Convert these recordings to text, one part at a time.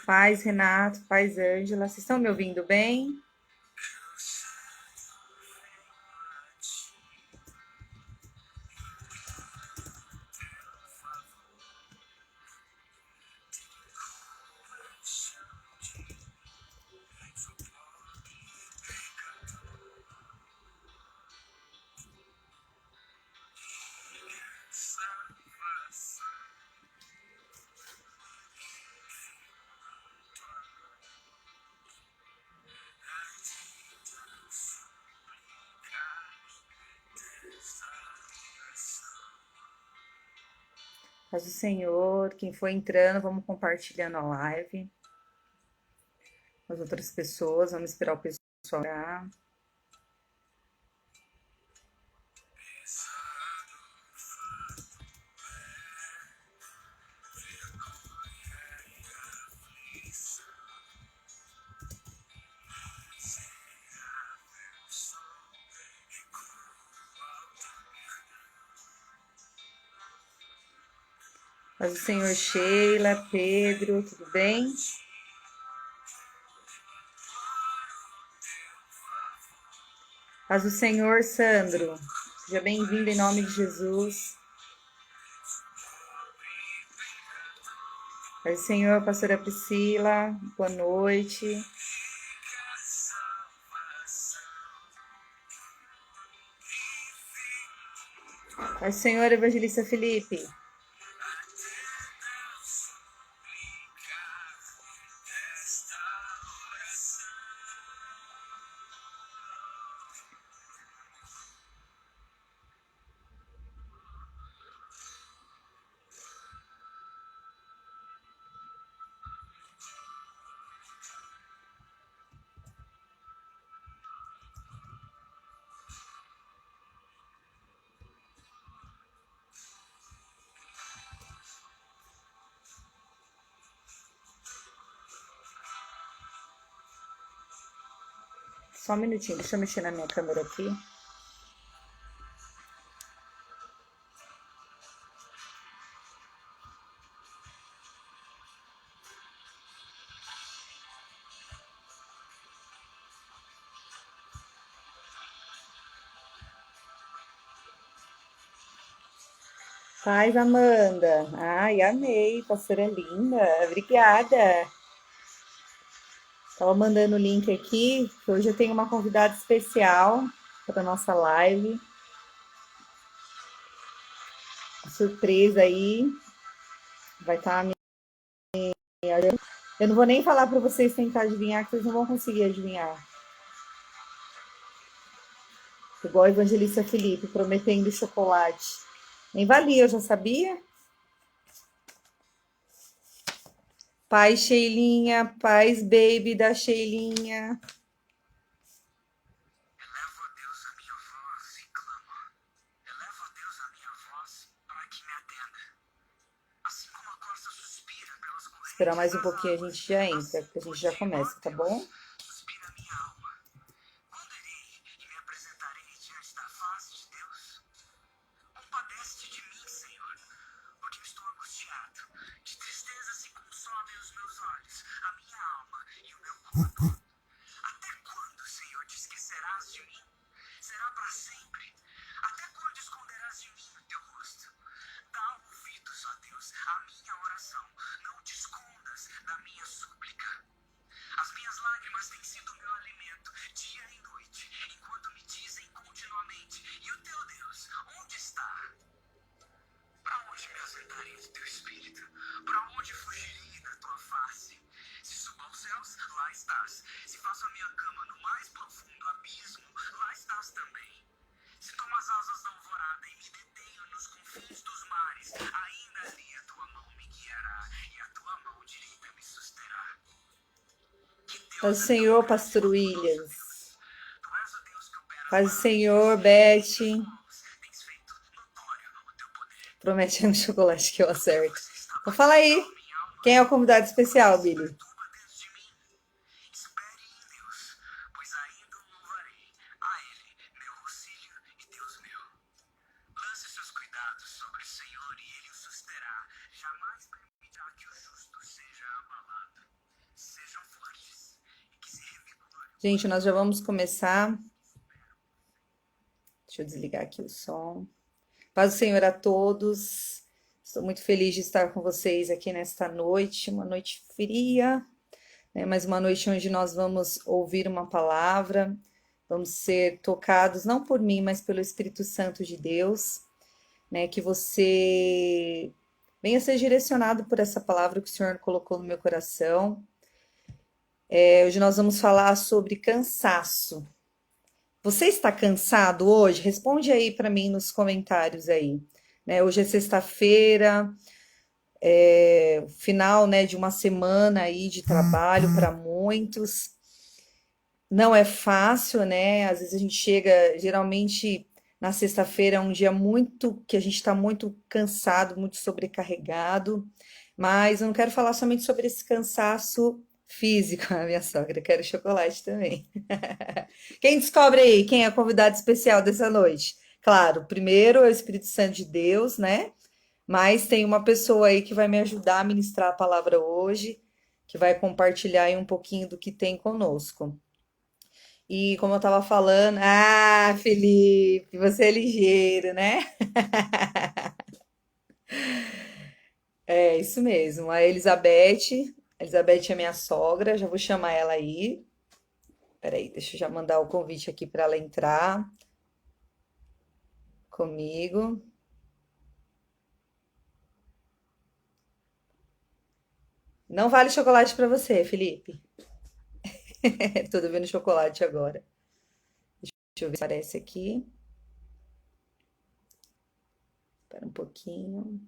Paz, Renato, paz, Ângela. Vocês estão me ouvindo bem? Paz do Senhor. Quem for entrando, vamos compartilhando a live com as outras pessoas. Vamos esperar o pessoal entrar. Paz do Senhor, Sheila, Pedro, tudo bem? Paz do Senhor, Sandro. Seja bem-vindo em nome de Jesus. Paz do Senhor, pastora Priscila. Boa noite. Paz do Senhor, evangelista Felipe. Só um minutinho, deixa eu mexer na minha câmera aqui. Paz, Amanda. Ai, amei, pastora linda. Obrigada. Estava mandando o link aqui, que hoje eu tenho uma convidada especial para nossa live. A surpresa aí vai estar a Eu não vou nem falar para vocês tentar adivinhar, que vocês não vão conseguir adivinhar. Igual o evangelista Felipe, prometendo chocolate. Nem valia, eu já sabia. Paz, Sheilinha. Paz, baby da Sheilinha. Elevo a Deus a minha voz e clamo. Elevo a Deus a minha voz para que me atenda. Assim como a corça suspira pelas correntes. Esperar mais um pouquinho, a gente já entra, porque a gente já começa, tá bom? Suspira minha alma. Quando irei e me apresentarei diante da face de Deus? Compadece-te de mim, Senhor, porque estou angustiado. De tristeza se consomem os meus olhos, a minha alma e o meu corpo. Até quando, Senhor, te esquecerás de mim? Será para sempre. Até quando esconderás de mim o teu rosto? Dá ouvidos, ó Deus, à minha oração. Não te escondas da minha súplica. As minhas lágrimas têm sido meu alimento, dia e noite, enquanto me dizem continuamente: e o teu Deus, onde está? Para onde me ausentarei do teu espírito? Para onde fugirei da tua face? Se subo aos céus, lá estás. Se faço a minha cama no mais profundo abismo, lá estás também. Se tomo as asas da alvorada e me detenho nos confins dos mares, ainda ali a tua mão me guiará e a tua mão direita me susterá. Paz do Senhor, pastor Williams. Paz do Senhor, Beth. Prometendo chocolate que eu acerto. Então fala aí. Quem é o convidado especial, Billy? Espere em Deus, pois ainda o louvarei, a Ele, meu auxílio e Deus meu. Lance seus cuidados sobre o Senhor e Ele o susterá. Jamais permitirá que o justo seja abalado. sejam fortes e que se revigorem. Gente, nós já vamos começar. Deixa eu desligar aqui o som. Paz do Senhor a todos. Estou muito feliz de estar com vocês aqui nesta noite, uma noite fria, né? Mas uma noite onde nós vamos ouvir uma palavra, vamos ser tocados não por mim, mas pelo Espírito Santo de Deus, né? Que você venha ser direcionado por essa palavra que o Senhor colocou no meu coração. Hoje nós vamos falar sobre cansaço. Você está cansado hoje? Responde aí para mim nos comentários aí. Né? Hoje é sexta-feira, final, né, de uma semana aí de trabalho para muitos. Não é fácil, né? Às vezes a gente chega, geralmente na sexta-feira é um dia muito que a gente está muito cansado, muito sobrecarregado. Mas eu não quero falar somente sobre esse cansaço físico, a minha sogra, quero chocolate também. Quem descobre aí quem é a convidada especial dessa noite? Claro, primeiro é o Espírito Santo de Deus, né? Mas tem uma pessoa aí que vai me ajudar a ministrar a palavra hoje, que vai compartilhar aí um pouquinho do que tem conosco. E como eu estava falando, Felipe, você é ligeiro, né? É isso mesmo. A Elizabeth é minha sogra, já vou chamar ela aí. Peraí, deixa eu já mandar o convite aqui para ela entrar comigo. Não vale chocolate para você, Felipe. Tô devendo chocolate agora. Deixa eu ver se aparece aqui. Espera um pouquinho.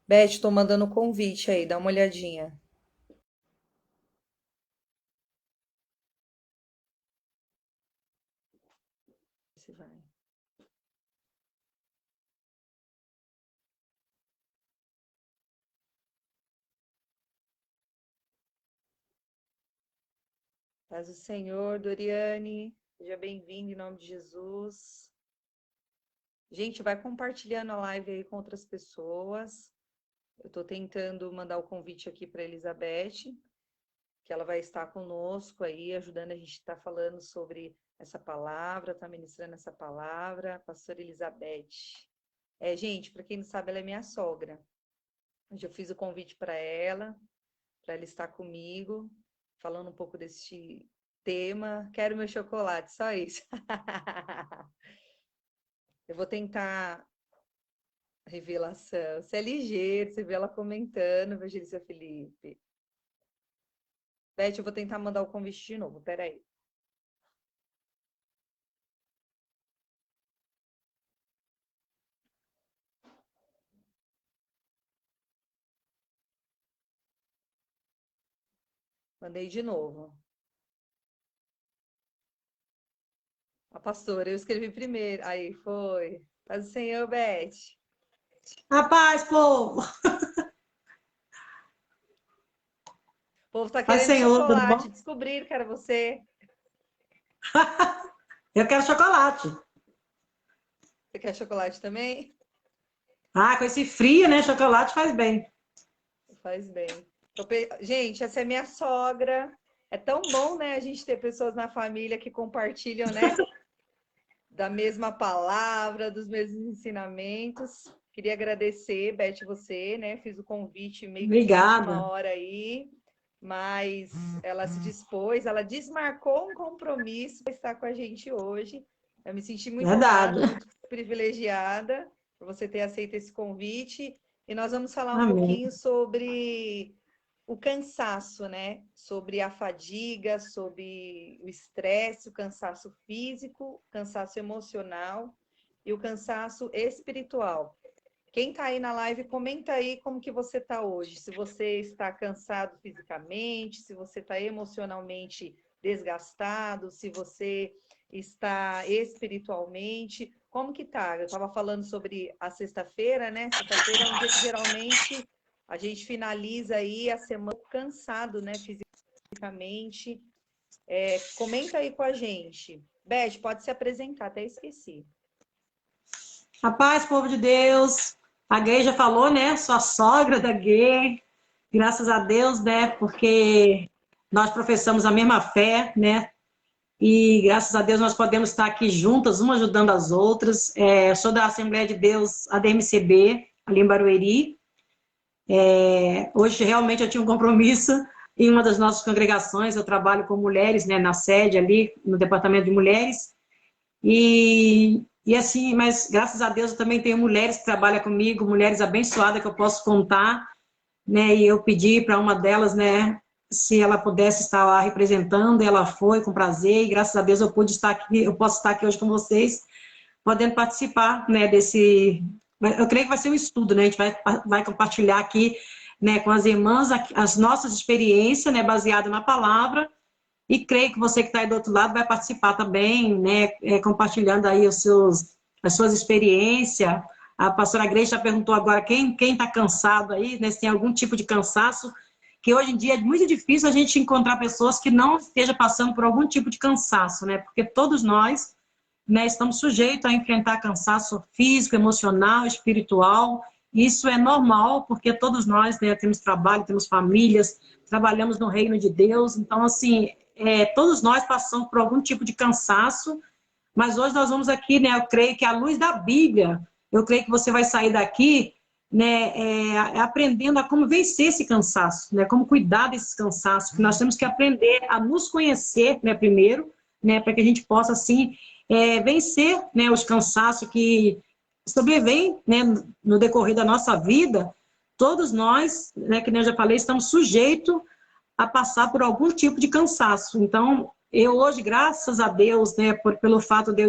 Beth, tô mandando o convite aí, dá uma olhadinha. Se vai. Paz do Senhor, Doriane. Seja bem-vindo em nome de Jesus. Gente, vai compartilhando a live aí com outras pessoas. Eu estou tentando mandar o convite aqui para Elizabeth, que ela vai estar conosco aí, ajudando a gente a estar falando sobre essa palavra, tá ministrando essa palavra, pastora Elizabeth. Gente, para quem não sabe, ela é minha sogra. Hoje eu fiz o convite para ela estar comigo, falando um pouco desse tema. Quero meu chocolate, só isso. Eu vou tentar revelação. Você é ligeiro, você vê ela comentando, Evangelista Felipe. Beth, eu vou tentar mandar o convite de novo, peraí. Mandei de novo. A pastora, eu escrevi primeiro. Aí, foi. Paz do Senhor, Beth. Rapaz, povo! O povo tá Paz, querendo Senhor, tudo chocolate. bom? Descobriram que era você. Eu quero chocolate. Você quer chocolate também? Ah, com esse frio, né? Chocolate faz bem. Faz bem. Gente, essa é minha sogra. É tão bom, né, a gente ter pessoas na família que compartilham, né, da mesma palavra, dos mesmos ensinamentos. Queria agradecer, Beth, você, né? Fiz o convite meio que de última Obrigada. hora aí, mas ela se dispôs, ela desmarcou um compromisso para estar com a gente hoje. Eu me senti muito Verdade. honrada, muito privilegiada por você ter aceito esse convite. E nós vamos falar um Amém. pouquinho sobre o cansaço, né? Sobre a fadiga, sobre o estresse, o cansaço físico, o cansaço emocional e o cansaço espiritual. Quem está aí na live, comenta aí como que você está hoje. Se você está cansado fisicamente, se você está emocionalmente desgastado, se você está espiritualmente, como que tá? Eu estava falando sobre a sexta-feira, né? Sexta-feira é um dia que geralmente a gente finaliza aí a semana cansado, né? Fisicamente. Comenta aí com a gente. Beth, pode se apresentar, até esqueci. A paz, povo de Deus. A Gay já falou, né? Sou a sogra da Gay. Graças a Deus, né? Porque nós professamos a mesma fé, né? E graças a Deus nós podemos estar aqui juntas, uma ajudando as outras. Eu sou da Assembleia de Deus, ADMCB, ali em Barueri. Hoje realmente eu tinha um compromisso em uma das nossas congregações. Eu trabalho com mulheres, né? Na sede ali, no departamento de mulheres. E assim, mas graças a Deus eu também tenho mulheres que trabalham comigo, mulheres abençoadas que eu posso contar, né? E eu pedi para uma delas, né, se ela pudesse estar lá representando, e ela foi com prazer, e graças a Deus eu pude estar aqui, eu posso estar aqui hoje com vocês, podendo participar, né, desse. Eu creio que vai ser um estudo, né? A gente vai compartilhar aqui, né, com as irmãs as nossas experiências, né, baseadas na palavra. E creio que você que está aí do outro lado vai participar também, né, compartilhando aí as suas experiências. A pastora Grace já perguntou agora quem está cansado aí, né, se tem algum tipo de cansaço, que hoje em dia é muito difícil a gente encontrar pessoas que não estejam passando por algum tipo de cansaço, né, porque todos nós, né, estamos sujeitos a enfrentar cansaço físico, emocional, espiritual. Isso é normal, porque todos nós, né, temos trabalho, temos famílias, trabalhamos no reino de Deus. Então, assim, todos nós passamos por algum tipo de cansaço, mas hoje nós vamos aqui, né, eu creio que à luz da Bíblia, eu creio que você vai sair daqui, né, aprendendo a como vencer esse cansaço, né, como cuidar desses cansaços, que nós temos que aprender a nos conhecer, né, primeiro, né, para que a gente possa, assim, vencer, né, os cansaços que sobrevêm, né, no decorrer da nossa vida. Todos nós, né, que nem eu já falei, estamos sujeitos a passar por algum tipo de cansaço. Então, eu hoje, graças a Deus, né, pelo fato de eu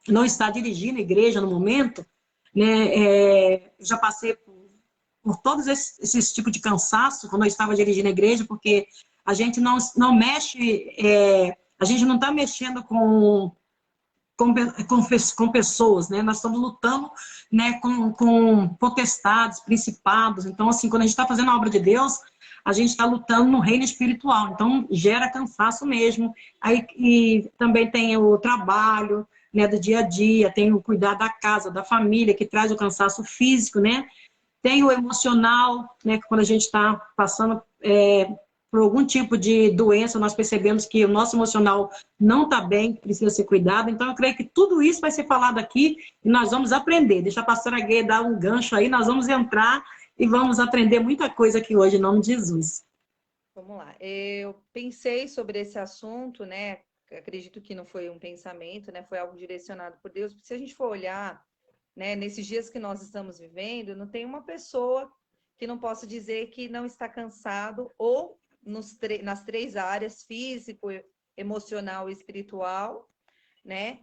não estar dirigindo a igreja no momento, né, já passei por todos esses tipos de cansaço quando eu estava dirigindo a igreja, porque a gente não mexe, a gente não está mexendo com pessoas, né? Nós estamos lutando, né, com potestades, principados. Então, assim, quando a gente está fazendo a obra de Deus, a gente está lutando no reino espiritual. Então, gera cansaço mesmo. Aí, e também tem o trabalho, né, do dia a dia, tem o cuidar da casa, da família, que traz o cansaço físico, né? Tem o emocional, né, que quando a gente está passando por algum tipo de doença, nós percebemos que o nosso emocional não está bem, precisa ser cuidado. Então, eu creio que tudo isso vai ser falado aqui e nós vamos aprender. Deixa a pastora Gay dar um gancho aí, nós vamos entrar e vamos aprender muita coisa aqui hoje, em nome de Jesus. Vamos lá. Eu pensei sobre esse assunto, né? Acredito que não foi um pensamento, né? Foi algo direcionado por Deus. Porque se a gente for olhar, né, nesses dias que nós estamos vivendo, não tem uma pessoa que não possa dizer que não está cansado ou nas três áreas, físico, emocional e espiritual, né?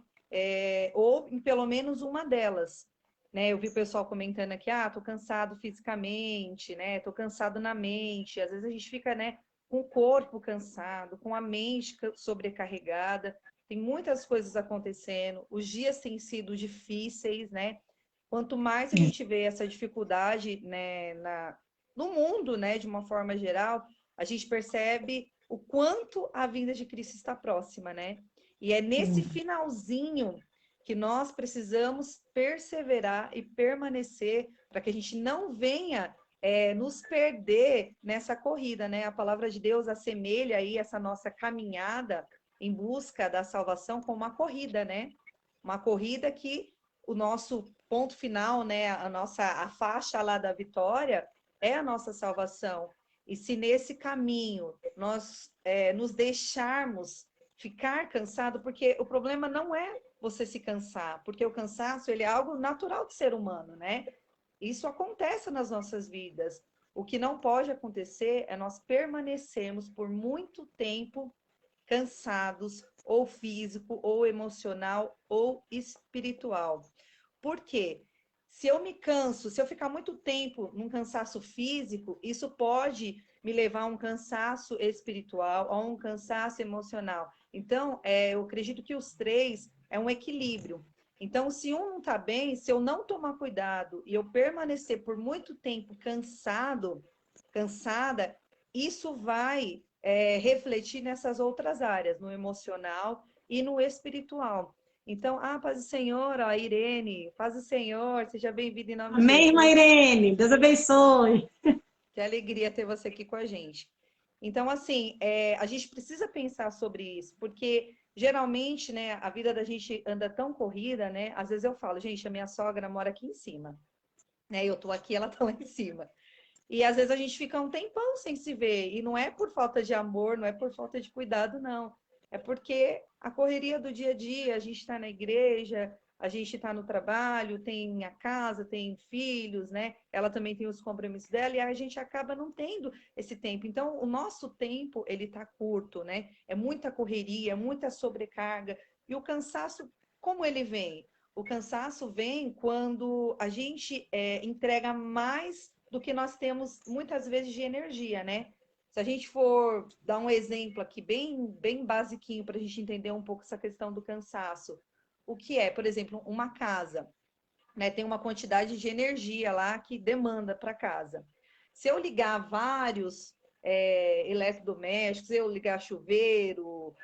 Ou em pelo menos uma delas. Né, eu vi o pessoal comentando aqui, tô cansado fisicamente, né? Tô cansado na mente. Às vezes a gente fica, né, com o corpo cansado, com a mente sobrecarregada. Tem muitas coisas acontecendo. Os dias têm sido difíceis, né? Quanto mais a gente vê essa dificuldade, né, no mundo, né, de uma forma geral, a gente percebe o quanto a vinda de Cristo está próxima, né? E é nesse finalzinho que nós precisamos perseverar e permanecer para que a gente não venha nos perder nessa corrida, né? A palavra de Deus assemelha aí essa nossa caminhada em busca da salvação com uma corrida, né? Uma corrida que o nosso ponto final, né? A faixa lá da vitória é a nossa salvação. E se nesse caminho nós nos deixarmos ficar cansado, porque o problema não é você se cansar, porque o cansaço ele é algo natural do ser humano, né? Isso acontece nas nossas vidas. O que não pode acontecer é nós permanecermos por muito tempo cansados, ou físico, ou emocional, ou espiritual. Por quê? Se eu me canso, se eu ficar muito tempo num cansaço físico, isso pode me levar a um cansaço espiritual, a um cansaço emocional. Então, eu acredito que os três é um equilíbrio. Então, se um não está bem, se eu não tomar cuidado e eu permanecer por muito tempo cansada, isso vai refletir nessas outras áreas, no emocional e no espiritual. Então, paz do Senhor, ó, Irene, paz do Senhor, seja bem-vinda em nome de Amém, irmã Jesus. Irene. Deus abençoe. Que alegria ter você aqui com a gente. Então, assim, a gente precisa pensar sobre isso, porque geralmente, né, a vida da gente anda tão corrida, né? Às vezes eu falo, gente, a minha sogra mora aqui em cima, né? Eu tô aqui, ela tá lá em cima. E às vezes a gente fica um tempão sem se ver, e não é por falta de amor, não é por falta de cuidado, não. É porque a correria do dia a dia, a gente está na igreja, a gente está no trabalho, tem a casa, tem filhos, né? Ela também tem os compromissos dela, e a gente acaba não tendo esse tempo. Então, o nosso tempo, ele está curto, né? É muita correria, é muita sobrecarga. E o cansaço, como ele vem? O cansaço vem quando a gente entrega mais do que nós temos muitas vezes de energia, né? Se a gente for dar um exemplo aqui bem basiquinho para a gente entender um pouco essa questão do cansaço, o que é, por exemplo, uma casa, né? Tem uma quantidade de energia lá que demanda para casa. Se eu ligar vários eletrodomésticos, se eu ligar chuveiro,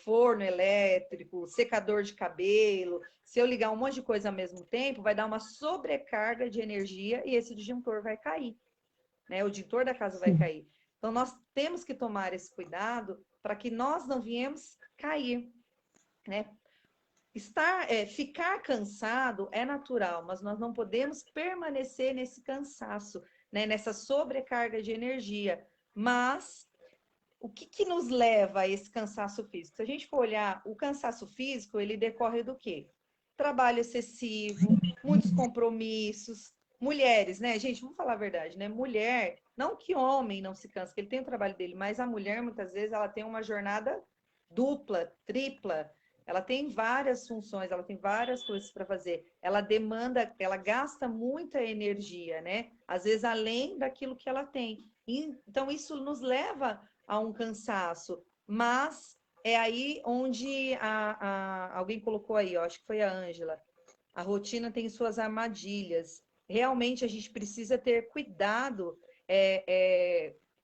forno elétrico, secador de cabelo, se eu ligar um monte de coisa ao mesmo tempo, vai dar uma sobrecarga de energia e esse disjuntor vai cair, né? O disjuntor da casa vai cair. Então, nós temos que tomar esse cuidado para que nós não viemos cair, né? Ficar cansado é natural, mas nós não podemos permanecer nesse cansaço, né? Nessa sobrecarga de energia. Mas o que nos leva a esse cansaço físico? Se a gente for olhar, o cansaço físico, ele decorre do quê? Trabalho excessivo, muitos compromissos. Mulheres, né? Gente, vamos falar a verdade, né? Mulher, não que homem não se cansa, que ele tem o trabalho dele, mas a mulher, muitas vezes, ela tem uma jornada dupla, tripla. Ela tem várias funções, ela tem várias coisas para fazer. Ela demanda, ela gasta muita energia, né? Às vezes, além daquilo que ela tem. Então, isso nos leva a um cansaço, mas é aí onde alguém colocou aí, ó, acho que foi a Ângela, a rotina tem suas armadilhas. Realmente a gente precisa ter cuidado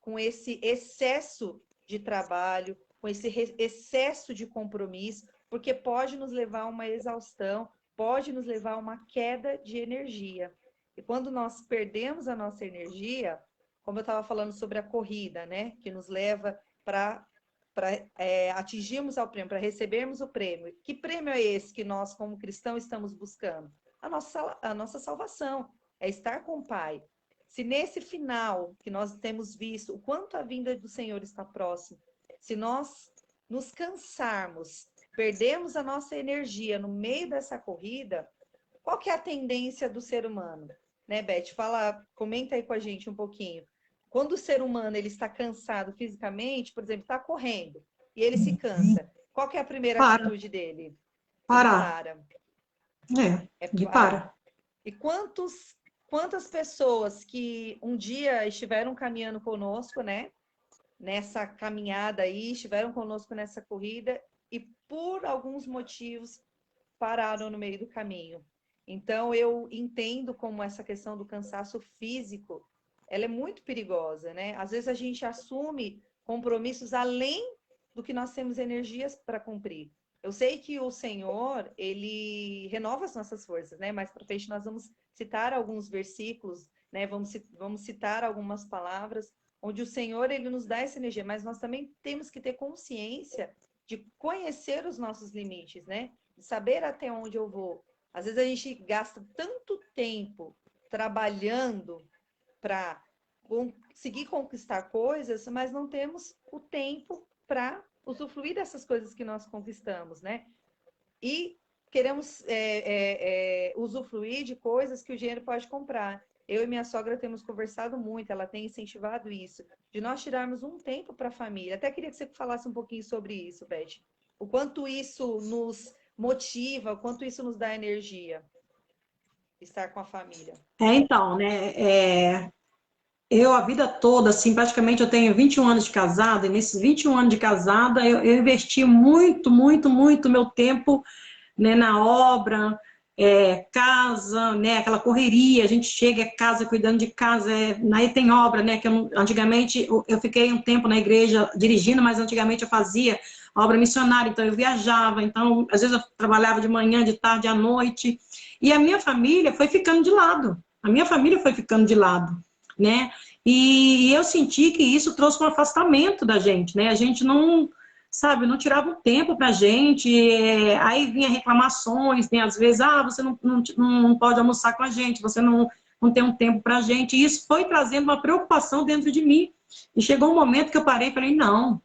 com esse excesso de trabalho, com esse excesso de compromisso, porque pode nos levar a uma exaustão, pode nos levar a uma queda de energia. E quando nós perdemos a nossa energia, como eu estava falando sobre a corrida, né, que nos leva para atingirmos ao prêmio, para recebermos o prêmio. Que prêmio é esse que nós, como cristãos, estamos buscando? A nossa salvação, é estar com o Pai. Se nesse final que nós temos visto o quanto a vinda do Senhor está próximo, se nós nos cansarmos, perdemos a nossa energia no meio dessa corrida, qual que é a tendência do ser humano? Né, Beth? Comenta aí com a gente um pouquinho. Quando o ser humano ele está cansado fisicamente, por exemplo, está correndo e ele se cansa, qual que é a primeira atitude dele? Ele Parar. para. Ele para. E quantas pessoas que um dia estiveram caminhando conosco, né? Nessa caminhada aí, estiveram conosco nessa corrida e por alguns motivos pararam no meio do caminho. Então, eu entendo como essa questão do cansaço físico, ela é muito perigosa, né? Às vezes a gente assume compromissos além do que nós temos energias para cumprir. Eu sei que o Senhor, ele renova as nossas forças, né? Mais para frente nós vamos citar alguns versículos, né? Vamos citar algumas palavras onde o Senhor, ele nos dá essa energia, mas nós também temos que ter consciência de conhecer os nossos limites, né? De saber até onde eu vou. Às vezes a gente gasta tanto tempo trabalhando para conseguir conquistar coisas, mas não temos o tempo para usufruir dessas coisas que nós conquistamos, né? E queremos usufruir de coisas que o dinheiro pode comprar. Eu e minha sogra temos conversado muito, ela tem incentivado isso, de nós tirarmos um tempo para a família. Até queria que você falasse um pouquinho sobre isso, Beth. O quanto isso nos motiva, o quanto isso nos dá energia, estar com a família. Então, né, eu a vida toda, assim, praticamente eu tenho 21 anos de casada, e nesses 21 anos de casada eu investi muito, muito, muito meu tempo, né, na obra, casa, né, aquela correria, a gente chega em casa cuidando de casa, aí tem obra, né, que antigamente eu fiquei um tempo na igreja dirigindo, mas antigamente eu fazia a obra missionária, então eu viajava, então às vezes eu trabalhava de manhã, de tarde, à noite, e a minha família foi ficando de lado, a minha família foi ficando de lado, né? E eu senti que isso trouxe um afastamento da gente, né? A gente não, sabe, não tirava um tempo pra gente, aí vinha reclamações, né? Às vezes, você não pode almoçar com a gente, você não tem um tempo pra gente, e isso foi trazendo uma preocupação dentro de mim, e chegou um momento que eu parei e falei, não,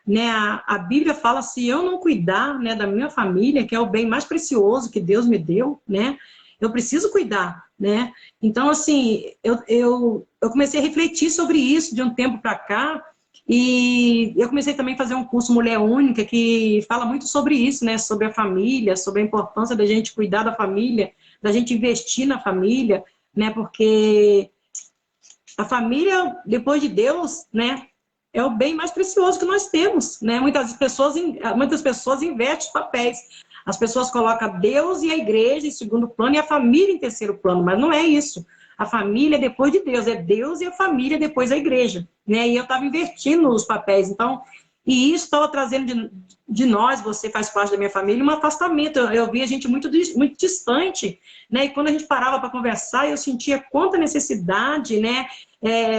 né? A Bíblia fala, se eu não cuidar, né, da minha família, que é o bem mais precioso que Deus me deu, né? Eu preciso cuidar, né? Então, assim, eu comecei a refletir sobre isso de um tempo para cá, e eu comecei também a fazer um curso Mulher Única, que fala muito sobre isso, né? Sobre a família, sobre a importância da gente cuidar da família, da gente investir na família, né? Porque a família, depois de Deus, né? É o bem mais precioso que nós temos, né? Muitas pessoas invertem os papéis. As pessoas colocam Deus e a igreja em segundo plano e a família em terceiro plano, mas não é isso. A família é depois de Deus, é Deus e a família depois a igreja, né? E eu estava invertindo os papéis, então, e isso estava trazendo de nós, você faz parte da minha família, um afastamento. Eu via a gente muito distante, né? E quando a gente parava para conversar, eu sentia quanta necessidade, né?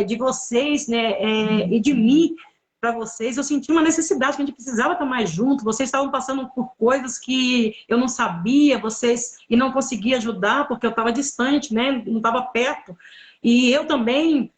De vocês, né? E de mim para vocês, eu senti uma necessidade que a gente precisava estar mais junto. Vocês estavam passando por coisas que eu não sabia, vocês e não conseguia ajudar porque eu estava distante, né? Não estava perto. E eu também,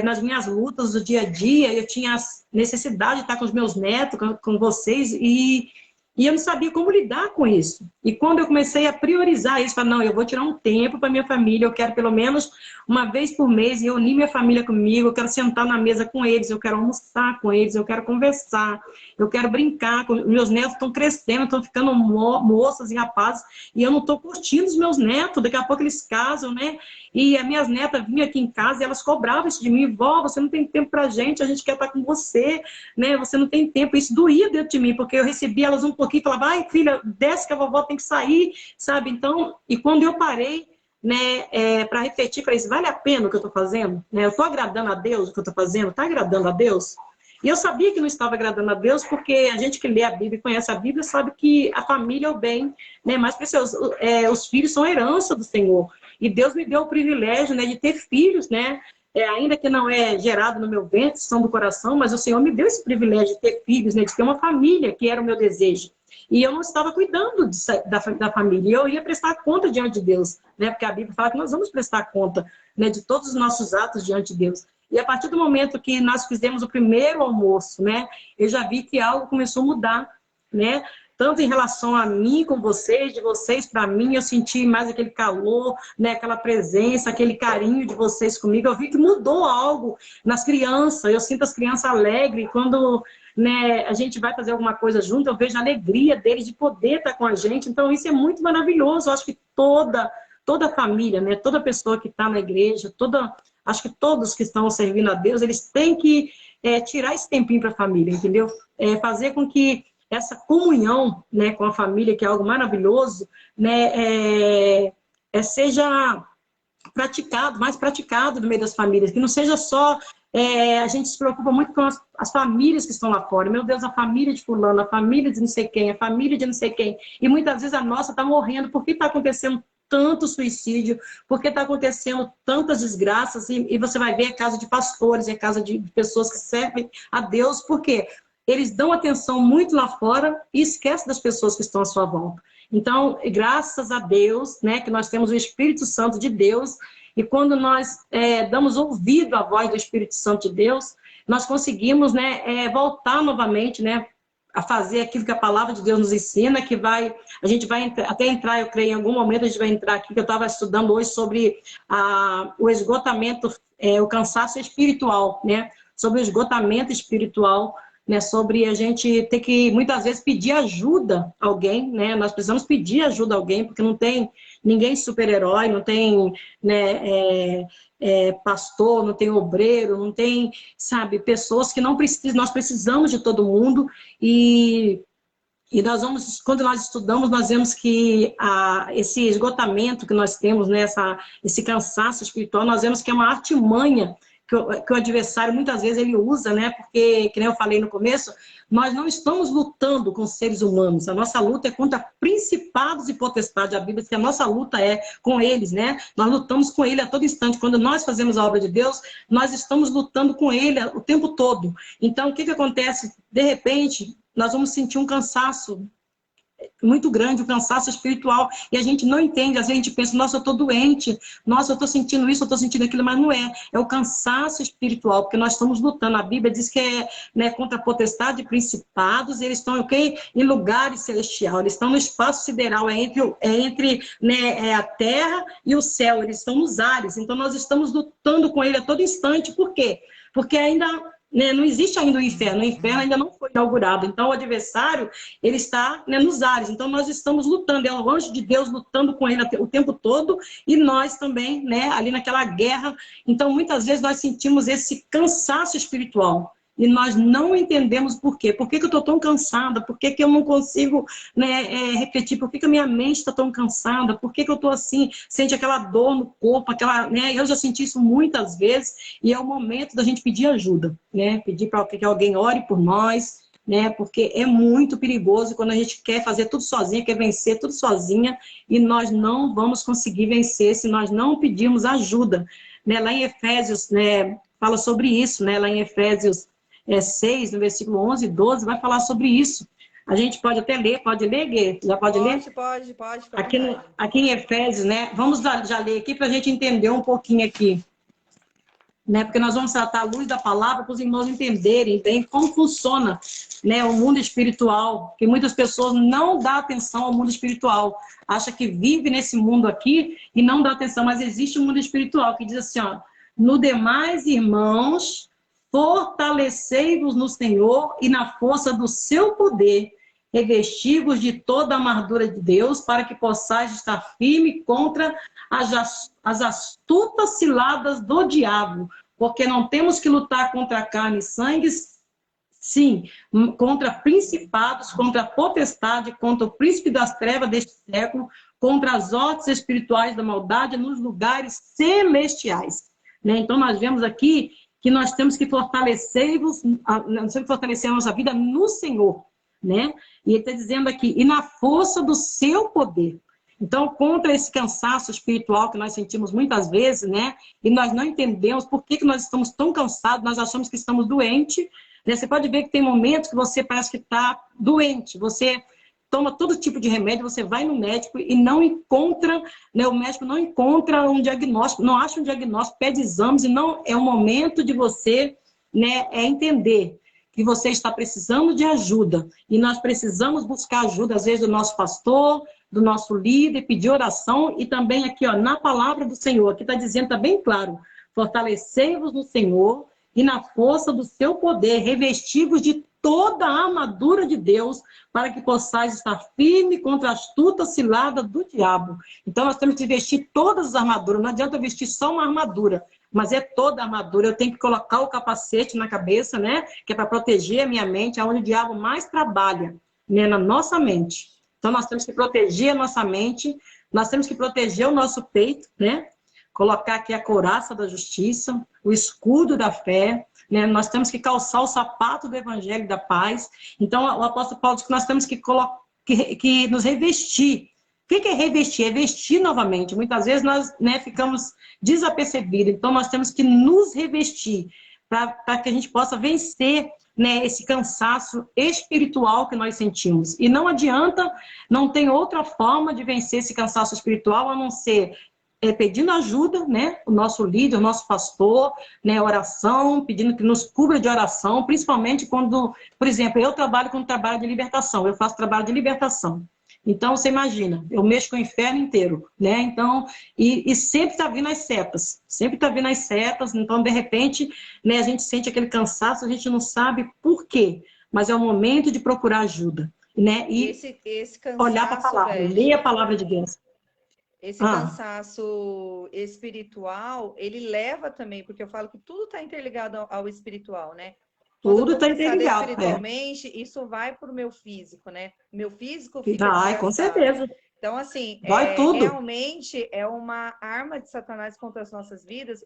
nas minhas lutas do dia a dia, eu tinha necessidade de estar com os meus netos, com vocês, e eu não sabia como lidar com isso. E quando eu comecei a priorizar isso, falei, não, eu vou tirar um tempo para minha família, eu quero pelo menos uma vez por mês reunir minha família comigo, eu quero sentar na mesa com eles, eu quero almoçar com eles, eu quero conversar, eu quero brincar. Meus netos estão crescendo, estão ficando moças e rapazes, e eu não estou curtindo os meus netos, daqui a pouco eles casam, né? E as minhas netas vinham aqui em casa e elas cobravam isso de mim, vó, você não tem tempo pra gente, a gente quer estar com você, né? Você não tem tempo. Isso doía dentro de mim, porque eu recebia elas um pouquinho e falava, ai, filha, desce que a vovó tem que sair, sabe? Então, e quando eu parei, né, para refletir, falei, vale a pena o que eu estou fazendo? Né? Eu estou agradando a Deus o que eu estou fazendo? Está agradando a Deus? E eu sabia que não estava agradando a Deus, porque a gente que lê a Bíblia e conhece a Bíblia sabe que a família é o bem, né, mais precioso. Os filhos são herança do Senhor. E Deus me deu o privilégio, né, de ter filhos, né? Ainda que não é gerado no meu ventre, são do coração, mas o Senhor me deu esse privilégio de ter filhos, né, de ter uma família, que era o meu desejo. E eu não estava cuidando da família. E eu ia prestar conta diante de Deus, né? Porque a Bíblia fala que nós vamos prestar conta, né, de todos os nossos atos diante de Deus. E a partir do momento que nós fizemos o primeiro almoço, né, eu já vi que algo começou a mudar, né? Tanto em relação a mim com vocês, de vocês para mim, eu senti mais aquele calor, né, aquela presença, aquele carinho de vocês comigo. Eu vi que mudou algo nas crianças. Eu sinto as crianças alegres quando, né, a gente vai fazer alguma coisa junto, eu vejo a alegria deles de poder estar com a gente. Então isso é muito maravilhoso. Eu acho que toda família, né, toda pessoa que está na igreja, acho que todos que estão servindo a Deus, eles têm que tirar esse tempinho para a família, entendeu? Fazer com que essa comunhão, né, com a família, que é algo maravilhoso, né, seja mais praticado no meio das famílias, que não seja só... a gente se preocupa muito com as famílias que estão lá fora. Meu Deus, a família de fulano, a família de não sei quem, a família de não sei quem. E muitas vezes a nossa está morrendo. Por que está acontecendo tanto suicídio? Por que está acontecendo tantas desgraças? E você vai ver a casa de pastores, a casa de pessoas que servem a Deus. Por quê? Eles dão atenção muito lá fora e esquecem das pessoas que estão à sua volta. Então, graças a Deus, né, que nós temos o Espírito Santo de Deus, e quando nós damos ouvido à voz do Espírito Santo de Deus, nós conseguimos, né, voltar novamente, né, a fazer aquilo que a palavra de Deus nos ensina, que a gente vai até entrar, eu creio, em algum momento a gente vai entrar aqui, que eu estava estudando hoje sobre o esgotamento, o cansaço espiritual, né, sobre o esgotamento espiritual, né, sobre a gente ter que, muitas vezes, pedir ajuda a alguém, né? Nós precisamos pedir ajuda a alguém, porque não tem ninguém super-herói, não tem, né, pastor, não tem obreiro, não tem, sabe, pessoas que não precisam, nós precisamos de todo mundo, e quando nós estudamos, nós vemos que esse esgotamento que nós temos, né, esse cansaço espiritual, nós vemos que é uma artimanha que o adversário muitas vezes ele usa, né? Porque, que nem eu falei no começo, nós não estamos lutando com seres humanos. A nossa luta é contra principados e potestades. A Bíblia diz que a nossa luta é com eles, né? Nós lutamos com ele a todo instante. Quando nós fazemos a obra de Deus, nós estamos lutando com ele o tempo todo. Então, o que acontece? De repente, nós vamos sentir um cansaço muito grande, o cansaço espiritual, e a gente não entende, às vezes a gente pensa, nossa, eu estou doente, nossa, eu estou sentindo isso, eu estou sentindo aquilo, mas não é, é o cansaço espiritual, porque nós estamos lutando, a Bíblia diz que é, né, contra a potestade e principados, eles estão, okay, em lugares celestiais, eles estão no espaço sideral, é entre né, a terra e o céu, eles estão nos ares, então nós estamos lutando com ele a todo instante, por quê? Porque ainda né, não existe ainda o inferno ainda não foi inaugurado, então o adversário ele está né, nos ares, então nós estamos lutando, é o anjo de Deus lutando com ele o tempo todo, e nós também, né, ali naquela guerra, então muitas vezes nós sentimos esse cansaço espiritual, e nós não entendemos por quê. Por que eu estou tão cansada? Por que eu não consigo né, refletir? Por que a minha mente está tão cansada? Por que eu estou assim, sente aquela dor no corpo, aquela, né? Eu já senti isso muitas vezes, e é o momento da gente pedir ajuda, né? Pedir para que alguém ore por nós, né? Porque é muito perigoso quando a gente quer fazer tudo sozinha, quer vencer tudo sozinha, e nós não vamos conseguir vencer se nós não pedirmos ajuda. Né? Lá em Efésios, né, fala sobre isso, né? Lá em Efésios 6, no versículo 11 e 12, vai falar sobre isso. A gente pode até ler, pode ler, Gê? Já pode ler? Pode, fica à vontade. Aqui em Efésios, né? Vamos já ler aqui para a gente entender um pouquinho aqui. Né? Porque nós vamos tratar a luz da palavra para os irmãos entenderem bem como funciona né, o mundo espiritual, que muitas pessoas não dão atenção ao mundo espiritual, acha que vive nesse mundo aqui e não dá atenção, mas existe um mundo espiritual que diz assim, ó, no demais, irmãos, fortalecei-vos no Senhor e na força do seu poder, revestivos de toda a armadura de Deus, para que possais estar firme contra as astutas ciladas do diabo, porque não temos que lutar contra carne e sangue, sim, contra principados, contra a potestade, contra o príncipe das trevas deste século, contra as hostes espirituais da maldade nos lugares celestiais. Né? Então, nós vemos aqui que nós temos que fortalecer a nossa vida no Senhor. Né? E ele está dizendo aqui, e na força do seu poder. Então, contra esse cansaço espiritual que nós sentimos muitas vezes, né? E nós não entendemos por que nós estamos tão cansados, nós achamos que estamos doentes. Né? Você pode ver que tem momentos que você parece que está doente, você toma todo tipo de remédio, você vai no médico e não encontra, né? O médico não encontra um diagnóstico, não acha um diagnóstico, pede exames, e não é o momento de você né, entender que você está precisando de ajuda, e nós precisamos buscar ajuda, às vezes, do nosso pastor, do nosso líder, pedir oração, e também aqui, ó, na palavra do Senhor, aqui está dizendo, está bem claro, fortalecei-vos no Senhor e na força do seu poder, revestivos de toda a armadura de Deus, para que possais estar firme contra a astuta cilada do diabo. Então, nós temos que vestir todas as armaduras, não adianta vestir só uma armadura, mas é toda a armadura. Eu tenho que colocar o capacete na cabeça, né? Que é para proteger a minha mente, aonde o diabo mais trabalha, né? Na nossa mente. Então, nós temos que proteger a nossa mente, nós temos que proteger o nosso peito, né? Colocar aqui a couraça da justiça, o escudo da fé, né? Nós temos que calçar o sapato do evangelho da paz. Então, o apóstolo Paulo diz que nós temos que nos revestir. O que é revestir? É vestir novamente. Muitas vezes nós né, ficamos desapercebidos. Então, nós temos que nos revestir para que a gente possa vencer né, esse cansaço espiritual que nós sentimos. E não adianta, não tem outra forma de vencer esse cansaço espiritual a não ser pedindo ajuda, né, o nosso líder, o nosso pastor, né, oração, pedindo que nos cubra de oração, principalmente quando, por exemplo, eu trabalho com trabalho de libertação, eu faço trabalho de libertação. Então, você imagina, eu mexo com o inferno inteiro, né? Então, e sempre está vindo as setas, sempre está vindo as setas, então, de repente, né, a gente sente aquele cansaço, a gente não sabe por quê, mas é o momento de procurar ajuda, né? E esse olhar para a palavra, ler a palavra de Deus. Esse cansaço espiritual, ele leva também, porque eu falo que tudo está interligado ao espiritual, né? Tudo está interligado. Espiritualmente, isso vai para o meu físico, né? Meu físico fica Vai, com certeza. Então, assim, vai tudo. realmente é uma arma de Satanás contra as nossas vidas,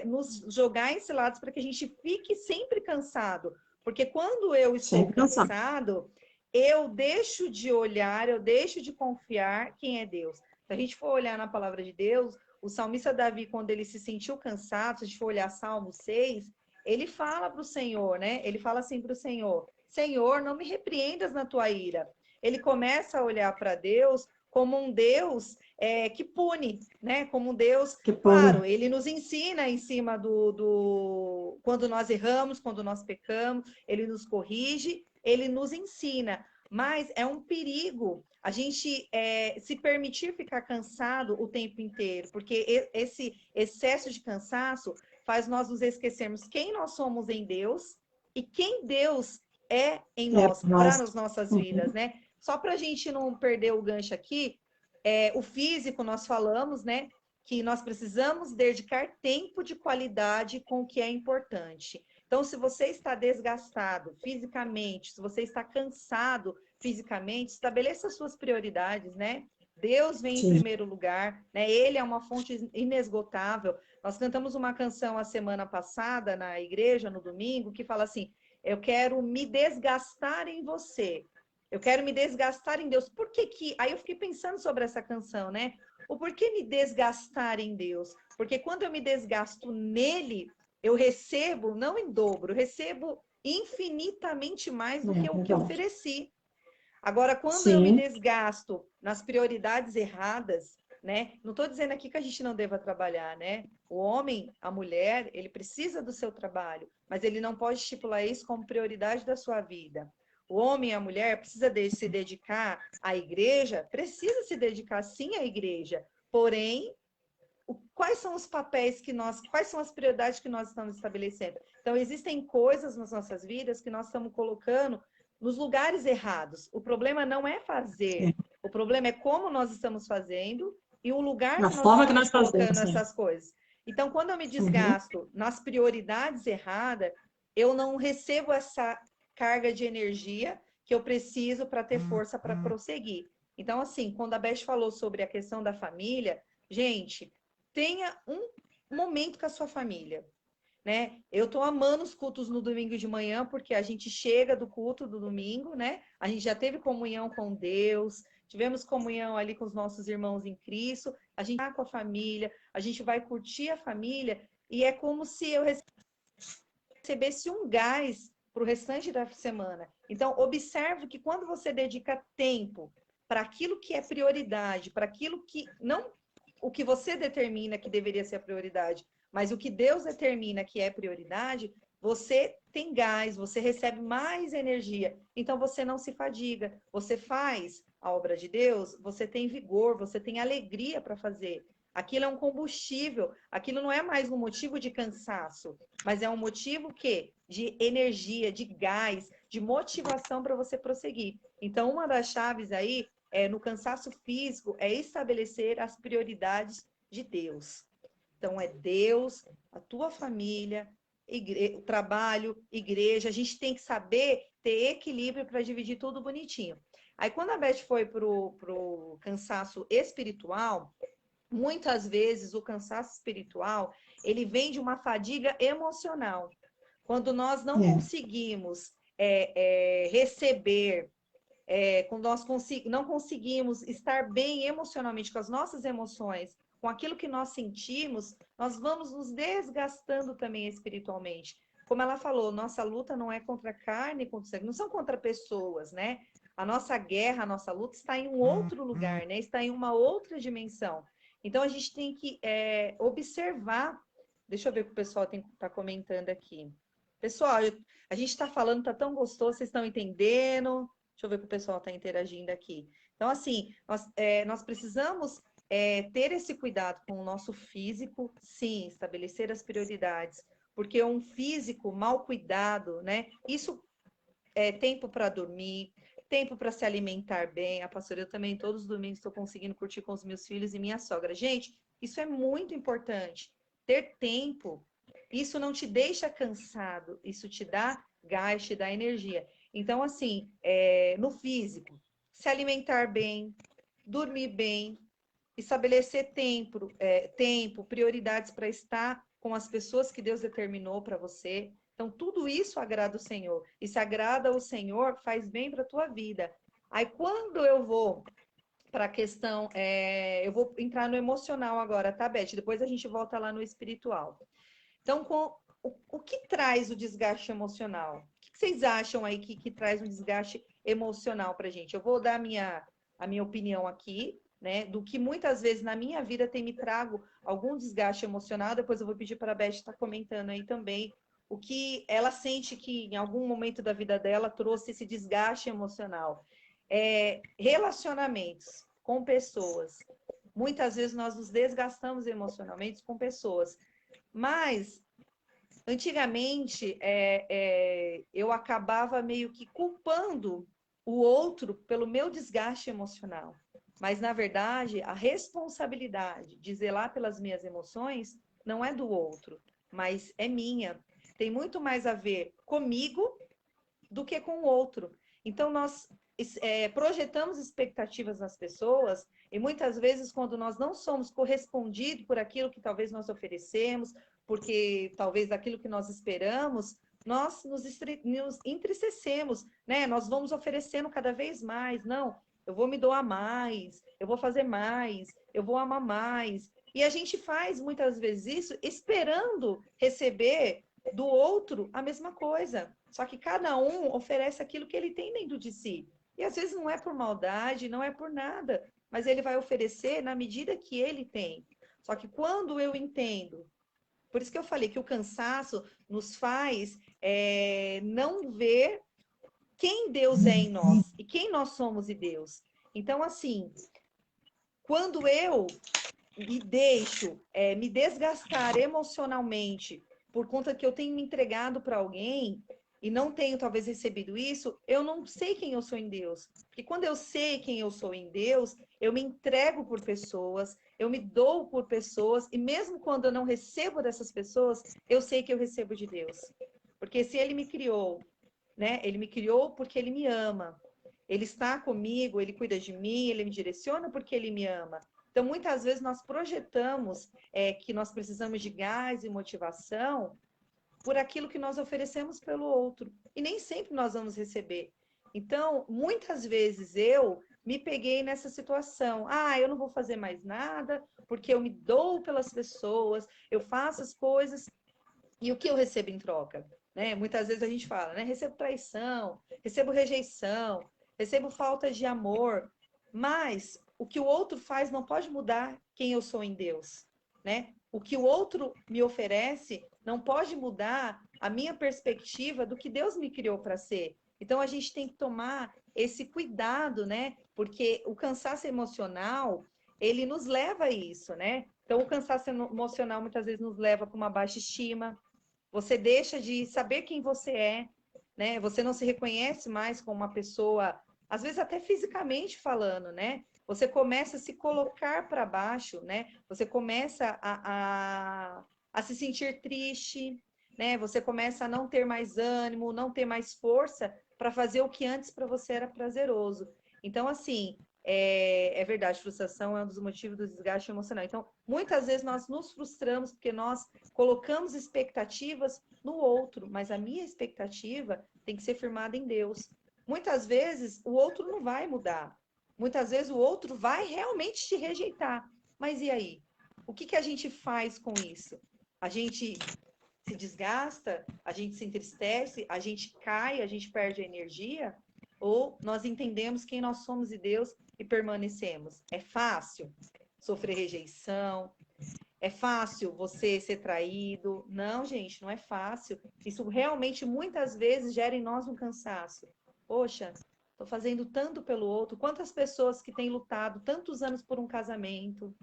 nos jogar em ciladas para que a gente fique sempre cansado. Porque quando eu estou Sempre cansado. cansado, eu deixo de olhar, eu deixo de confiar quem é Deus. Se a gente for olhar na palavra de Deus, o salmista Davi, quando ele se sentiu cansado, se a gente for olhar Salmo 6, ele fala para o Senhor, né? Ele fala assim para o Senhor: Senhor, não me repreendas na tua ira. Ele começa a olhar para Deus como um Deus que pune, né? Como um Deus, Que claro, pune. ele nos ensina em cima quando nós erramos, quando nós pecamos, ele nos corrige, ele nos ensina. Mas é um perigo a gente se permitir ficar cansado o tempo inteiro, porque esse excesso de cansaço faz nós nos esquecermos quem nós somos em Deus e quem Deus é em É, nós, para nós. as nossas vidas, Uhum. né? Só para a gente não perder o gancho aqui, o físico nós falamos, né? Que nós precisamos dedicar tempo de qualidade com o que é importante. Então, se você está desgastado fisicamente, se você está cansado fisicamente, estabeleça suas prioridades, né? Deus vem em Sim. primeiro lugar, né? Ele é uma fonte inesgotável. Nós cantamos uma canção a semana passada na igreja, no domingo, que fala assim: eu quero me desgastar em você. Eu quero me desgastar em Deus. Por que que... Aí eu fiquei pensando sobre essa canção, né? O porquê me desgastar em Deus? Porque quando eu me desgasto nele, eu recebo, não em dobro, eu recebo infinitamente mais do É que o que verdade. ofereci. Agora, quando eu me Sim, desgasto nas prioridades erradas, né? Não estou dizendo aqui que a gente não deva trabalhar, né? O homem, a mulher, ele precisa do seu trabalho, mas ele não pode estipular isso como prioridade da sua vida. O homem e a mulher precisa se dedicar à igreja, precisa se dedicar sim à igreja, porém, quais são os papéis quais são as prioridades que nós estamos estabelecendo? Então, existem coisas nas nossas vidas que nós estamos colocando nos lugares errados. O problema não é fazer, é. o problema é como nós estamos fazendo e o lugar Da que nós forma que estamos nós colocando fazemos, sim. essas coisas. Então, quando eu me Uhum. desgasto nas prioridades erradas, eu não recebo essa carga de energia que eu preciso para ter força para prosseguir. Então, assim, quando a Beth falou sobre a questão da família, gente, tenha um momento com a sua família, né? Eu tô amando os cultos no domingo de manhã, porque a gente chega do culto do domingo, né? A gente já teve comunhão com Deus, tivemos comunhão ali com os nossos irmãos em Cristo, a gente tá com a família, a gente vai curtir a família, e é como se eu recebesse um gás para o restante da semana. Então, observe que quando você dedica tempo para aquilo que é prioridade, para aquilo que não o que você determina que deveria ser a prioridade, mas o que Deus determina que é prioridade, você tem gás, você recebe mais energia. Então você não se fadiga, você faz a obra de Deus, você tem vigor, você tem alegria para fazer. Aquilo é um combustível, aquilo não é mais um motivo de cansaço, mas é um motivo que de energia, de gás, de motivação para você prosseguir. Então, uma das chaves aí no cansaço físico é estabelecer as prioridades de Deus. Então, é Deus, a tua família, o trabalho, igreja. A gente tem que saber ter equilíbrio para dividir tudo bonitinho. Aí, quando a Beth foi para o cansaço espiritual, muitas vezes o cansaço espiritual, ele vem de uma fadiga emocional. Quando nós não É. conseguimos receber quando nós não conseguimos estar bem emocionalmente com as nossas emoções, com aquilo que nós sentimos, nós vamos nos desgastando também espiritualmente. Como ela falou, nossa luta não é contra a carne, contra o sangue, não são contra pessoas, né? A nossa guerra, a nossa luta está em um outro lugar, né? Está em uma outra dimensão. Então a gente tem que observar. Deixa eu ver o que o pessoal está comentando aqui. Pessoal, a gente está falando, está tão gostoso, vocês estão entendendo? Deixa eu ver o que o pessoal está interagindo aqui. Então, assim, nós precisamos ter esse cuidado com o nosso físico, sim, estabelecer as prioridades, porque um físico mal cuidado, né? Isso é tempo para dormir, tempo para se alimentar bem. A pastora, eu também, todos os domingos, estou conseguindo curtir com os meus filhos e minha sogra. Gente, isso é muito importante. Ter tempo, isso não te deixa cansado, isso te dá gás, te dá energia. Então, assim, no físico, se alimentar bem, dormir bem, estabelecer tempo, prioridades para estar com as pessoas que Deus determinou para você. Então, tudo isso agrada o Senhor. E se agrada o Senhor, faz bem para a tua vida. Aí, quando eu vou para a questão, eu vou entrar no emocional agora, tá, Beth? Depois a gente volta lá no espiritual. Então, o que traz o desgaste emocional? O que vocês acham aí que traz um desgaste emocional para a gente? Eu vou dar a minha opinião aqui, né? Do que muitas vezes na minha vida tem me trago algum desgaste emocional. Depois eu vou pedir para a Beth estar comentando aí também o que ela sente que em algum momento da vida dela trouxe esse desgaste emocional. Relacionamentos com pessoas. Muitas vezes nós nos desgastamos emocionalmente com pessoas. Mas, antigamente, eu acabava meio que culpando o outro pelo meu desgaste emocional. Mas, na verdade, a responsabilidade de zelar pelas minhas emoções não é do outro, mas é minha. Tem muito mais a ver comigo do que com o outro. Então, nós projetamos expectativas nas pessoas e muitas vezes, quando nós não somos correspondidos por aquilo que talvez nós oferecemos, porque talvez aquilo que nós esperamos, nós nos entristecemos, né? Nós vamos oferecendo cada vez mais. Não, eu vou me doar mais, eu vou fazer mais, eu vou amar mais. E a gente faz muitas vezes isso esperando receber do outro a mesma coisa. Só que cada um oferece aquilo que ele tem dentro de si. E às vezes não é por maldade, não é por nada, mas ele vai oferecer na medida que ele tem. Só que quando eu entendo, por isso que eu falei que o cansaço nos faz não ver quem Deus é em nós e quem nós somos em Deus. Então, assim, quando eu me deixo me desgastar emocionalmente por conta que eu tenho me entregado para alguém e não tenho talvez recebido isso, eu não sei quem eu sou em Deus. Porque quando eu sei quem eu sou em Deus, eu me entrego por pessoas, eu me dou por pessoas, e mesmo quando eu não recebo dessas pessoas, eu sei que eu recebo de Deus. Porque se Ele me criou, né? Ele me criou porque Ele me ama. Ele está comigo, Ele cuida de mim, Ele me direciona porque Ele me ama. Então, muitas vezes nós projetamos que nós precisamos de gás e motivação por aquilo que nós oferecemos pelo outro. E nem sempre nós vamos receber. Então, muitas vezes eu me peguei nessa situação. Ah, eu não vou fazer mais nada, porque eu me dou pelas pessoas, eu faço as coisas, e o que eu recebo em troca? Né? Muitas vezes a gente fala, né? Recebo traição, recebo rejeição, recebo falta de amor, mas o que o outro faz não pode mudar quem eu sou em Deus, né? O que o outro me oferece não pode mudar a minha perspectiva do que Deus me criou para ser. Então a gente tem que tomar esse cuidado, né? Porque o cansaço emocional, ele nos leva a isso, né? Então o cansaço emocional muitas vezes nos leva para uma baixa estima, você deixa de saber quem você é, né? Você não se reconhece mais como uma pessoa, às vezes até fisicamente falando, né? Você começa a se colocar para baixo, né? Você começa a se sentir triste, né? Você começa a não ter mais ânimo, não ter mais força para fazer o que antes para você era prazeroso. Então, assim, é verdade, frustração é um dos motivos do desgaste emocional. Então, muitas vezes nós nos frustramos porque nós colocamos expectativas no outro, mas a minha expectativa tem que ser firmada em Deus. Muitas vezes o outro não vai mudar. Muitas vezes o outro vai realmente te rejeitar. Mas e aí? O que a gente faz com isso? A gente se desgasta, a gente se entristece, a gente cai, a gente perde a energia? Ou nós entendemos quem nós somos e Deus e permanecemos? É fácil sofrer rejeição, é fácil você ser traído? Não, gente, não é fácil. Isso realmente muitas vezes gera em nós um cansaço. Poxa, estou fazendo tanto pelo outro. Quantas pessoas que têm lutado tantos anos por um casamento?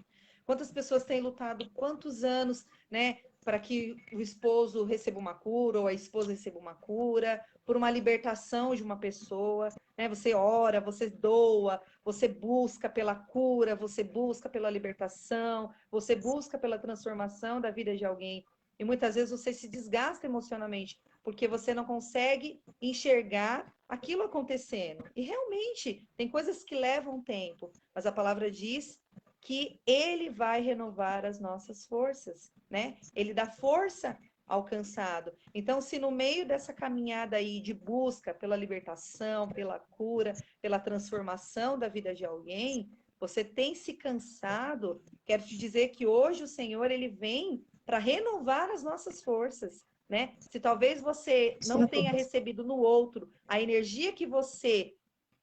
Quantas pessoas têm lutado quantos anos, né, para que o esposo receba uma cura ou a esposa receba uma cura, por uma libertação de uma pessoa, né? Você ora, você doa, você busca pela cura, você busca pela libertação, você busca pela transformação da vida de alguém. E muitas vezes você se desgasta emocionalmente, porque você não consegue enxergar aquilo acontecendo. E realmente, tem coisas que levam tempo, mas a palavra diz que ele vai renovar as nossas forças, né? Ele dá força ao cansado. Então, se no meio dessa caminhada aí de busca pela libertação, pela cura, pela transformação da vida de alguém, você tem se cansado, quero te dizer que hoje o Senhor, ele vem para renovar as nossas forças, né? Se talvez você não tenha recebido no outro a energia que você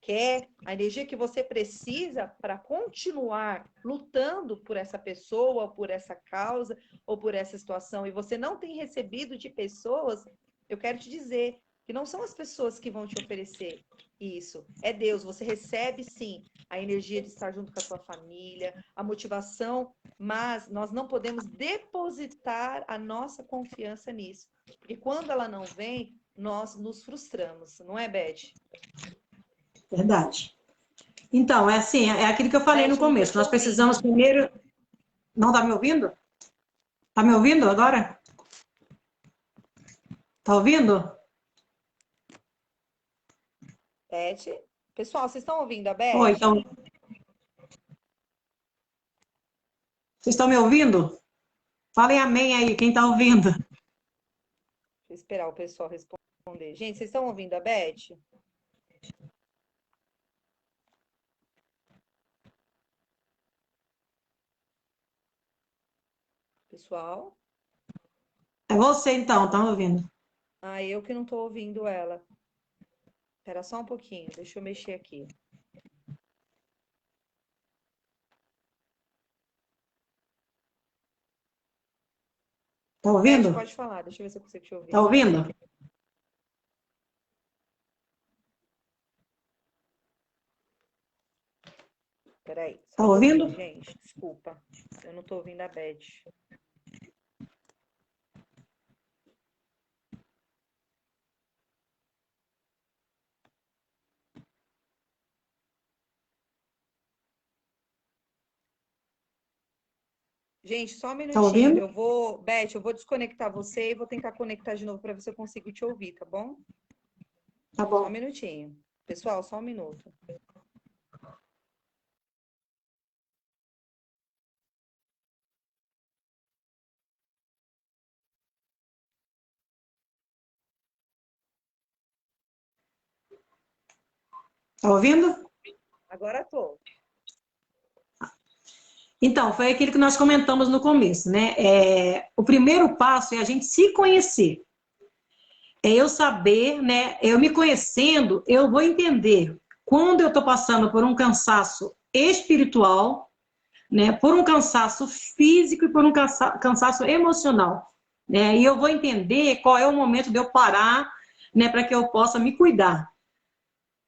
quer, a energia que você precisa para continuar lutando por essa pessoa, ou por essa causa, ou por essa situação, e você não tem recebido de pessoas, eu quero te dizer que não são as pessoas que vão te oferecer isso, é Deus. Você recebe sim a energia de estar junto com a tua família, a motivação, mas nós não podemos depositar a nossa confiança nisso, porque quando ela não vem, nós nos frustramos, não é, Beth? Verdade. Então, é assim, é aquilo que eu falei no Beth, não tô começo. te Nós ouvindo. precisamos primeiro... Não tá me ouvindo? Tá me ouvindo agora? Tá ouvindo? Beth? Pessoal, vocês estão ouvindo a Oi, Beth? então... Vocês estão me ouvindo? Falem amém aí, quem tá ouvindo. Deixa eu esperar o pessoal responder. Gente, vocês estão ouvindo a Beth? Pessoal? É você então, tá me ouvindo? Ah, eu que não estou ouvindo ela. Espera só um pouquinho, deixa eu mexer aqui. Tá Beth, ouvindo? pode falar, deixa eu ver se eu consigo te Tá ouvir. ouvindo? Peraí, só Tá um ouvindo? pouquinho, gente. Desculpa, eu não estou ouvindo a Beth. Gente, só um Tá minutinho. ouvindo? Beth, eu vou desconectar você e vou tentar conectar de novo para ver se eu consigo te ouvir, tá bom? Tá Só um bom. minutinho. Pessoal, só um minuto. Tá ouvindo? Agora tô. Então, foi aquilo que nós comentamos no começo, né? O primeiro passo é a gente se conhecer. É eu saber, né? Eu me conhecendo, eu vou entender quando eu estou passando por um cansaço espiritual, né? Por um cansaço físico e por um cansaço emocional, né? E eu vou entender qual é o momento de eu parar, né? Para que eu possa me cuidar.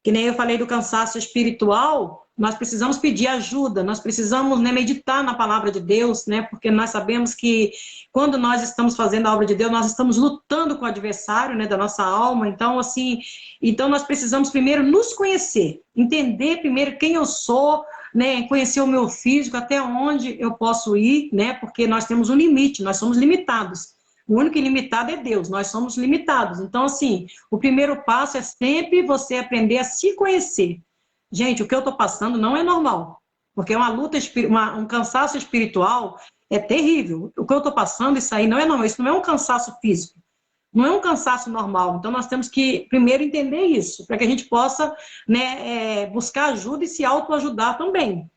Que nem eu falei do cansaço espiritual, nós precisamos pedir ajuda, nós precisamos, né, meditar na palavra de Deus, né, porque nós sabemos que quando nós estamos fazendo a obra de Deus, nós estamos lutando com o adversário, né, da nossa alma. Então, assim, então nós precisamos primeiro nos conhecer, entender primeiro quem eu sou, né, conhecer o meu físico, até onde eu posso ir, né, porque nós temos um limite, nós somos limitados. O único ilimitado é Deus, nós somos limitados. Então, assim, o primeiro passo é sempre você aprender a se conhecer. Gente, o que eu estou passando não é normal, porque uma luta, um cansaço espiritual é terrível. O que eu estou passando, isso aí não é normal, isso não é um cansaço físico, não é um cansaço normal. Então, nós temos que primeiro entender isso, para que a gente possa, né, buscar ajuda e se autoajudar também.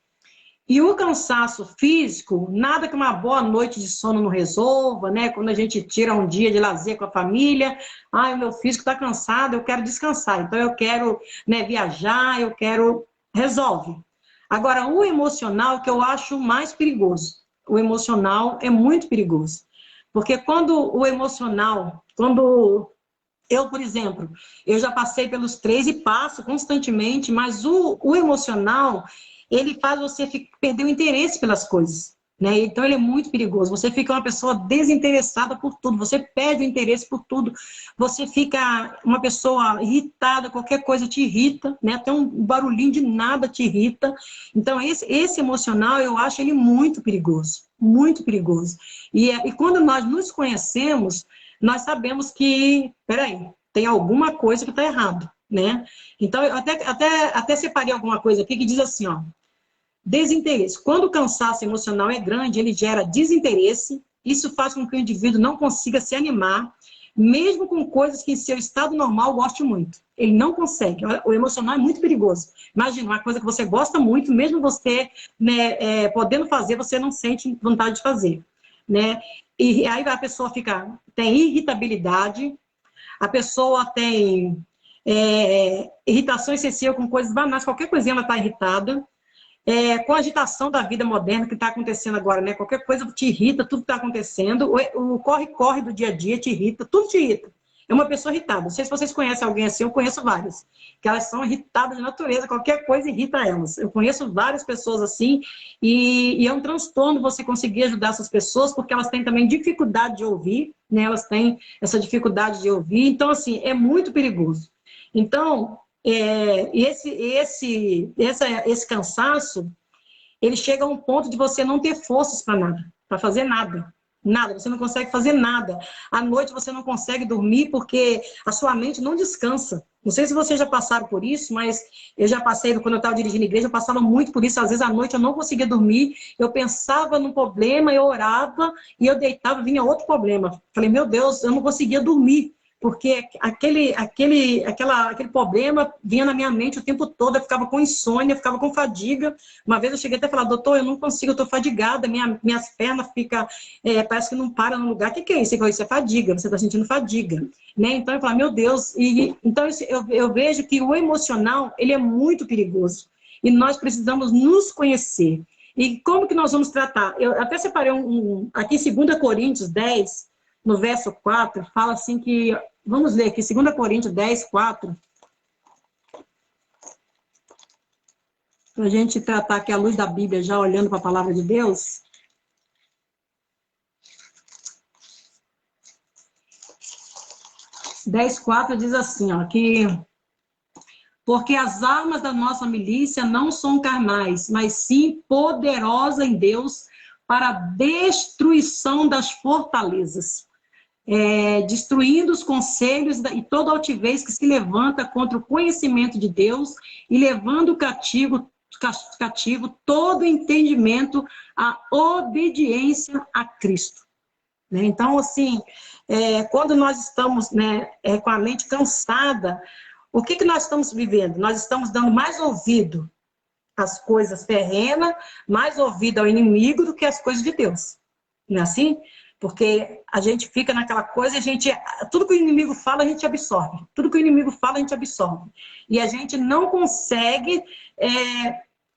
E o cansaço físico, nada que uma boa noite de sono não resolva, né? Quando a gente tira um dia de lazer com a família, o meu físico está cansado, eu quero descansar, então eu quero, né, viajar, eu quero... Resolve. Agora, o emocional, que eu acho mais perigoso. O emocional é muito perigoso. Porque quando o emocional, quando eu, por exemplo, eu já passei pelos três e passo constantemente, mas o emocional, ele faz você perder o interesse pelas coisas, né? Então ele é muito perigoso. Você fica uma pessoa desinteressada por tudo, você perde o interesse por tudo, você fica uma pessoa irritada, qualquer coisa te irrita, né? Até um barulhinho de nada te irrita. Então esse emocional, eu acho ele muito perigoso, muito perigoso. E quando nós nos conhecemos, nós sabemos que, peraí, tem alguma coisa que está errado, né? Então, eu até separei alguma coisa aqui que diz assim, ó, Desinteresse. Quando o cansaço emocional é grande, ele gera desinteresse. Isso faz com que o indivíduo não consiga se animar, mesmo com coisas que em seu estado normal goste muito. Ele não consegue. O emocional é muito perigoso. Imagina, uma coisa que você gosta muito, mesmo você, né, podendo fazer, você não sente vontade de fazer, né? E aí a pessoa tem irritabilidade, a pessoa tem irritação excessiva com coisas banais, qualquer coisinha ela está irritada. Com a agitação da vida moderna que está acontecendo agora, né? Qualquer coisa te irrita, tudo está acontecendo. O corre-corre do dia a dia te irrita, tudo te irrita. É uma pessoa irritada. Não sei se vocês conhecem alguém assim, eu conheço várias. Que elas são irritadas de natureza, qualquer coisa irrita elas. Eu conheço várias pessoas assim, e é um transtorno você conseguir ajudar essas pessoas, porque elas têm também dificuldade de ouvir, né? Elas têm essa dificuldade de ouvir. Então, assim, é muito perigoso. Então, esse cansaço, ele chega a um ponto de você não ter forças para nada, para fazer nada. Nada, você não consegue fazer nada. À noite você não consegue dormir porque a sua mente não descansa. Não sei se vocês já passaram por isso, mas eu já passei, quando eu estava dirigindo a igreja, eu passava muito por isso. Às vezes à noite eu não conseguia dormir, eu pensava num problema, eu orava e eu deitava, vinha outro problema. Falei, meu Deus, eu não conseguia dormir, porque aquele problema vinha na minha mente o tempo todo, eu ficava com insônia, eu ficava com fadiga. Uma vez eu cheguei até a falar, doutor, eu não consigo, eu estou fadigada, minhas pernas ficam, parece que não param no lugar. O que é isso? Ele falou, isso é fadiga, você está sentindo fadiga. Né? Então eu falei, meu Deus, então eu vejo que o emocional, ele é muito perigoso, e nós precisamos nos conhecer. E como que nós vamos tratar? Eu até separei aqui em 2 Coríntios 10, no verso 4, fala assim que, vamos ler aqui, 2 Coríntios 10, 4, para a gente tratar aqui à luz da Bíblia, já olhando para a palavra de Deus. 10:4 diz assim, ó, que porque as armas da nossa milícia não são carnais, mas sim poderosas em Deus para a destruição das fortalezas, destruindo os conselhos e toda altivez que se levanta contra o conhecimento de Deus e levando cativo todo entendimento à obediência a Cristo. Né? Então, assim, quando nós estamos, né, com a mente cansada, o que nós estamos vivendo? Nós estamos dando mais ouvido às coisas terrenas, mais ouvido ao inimigo do que às coisas de Deus. Não é assim? Porque a gente fica naquela coisa, tudo que o inimigo fala, a gente absorve. Tudo que o inimigo fala, a gente absorve. E a gente não consegue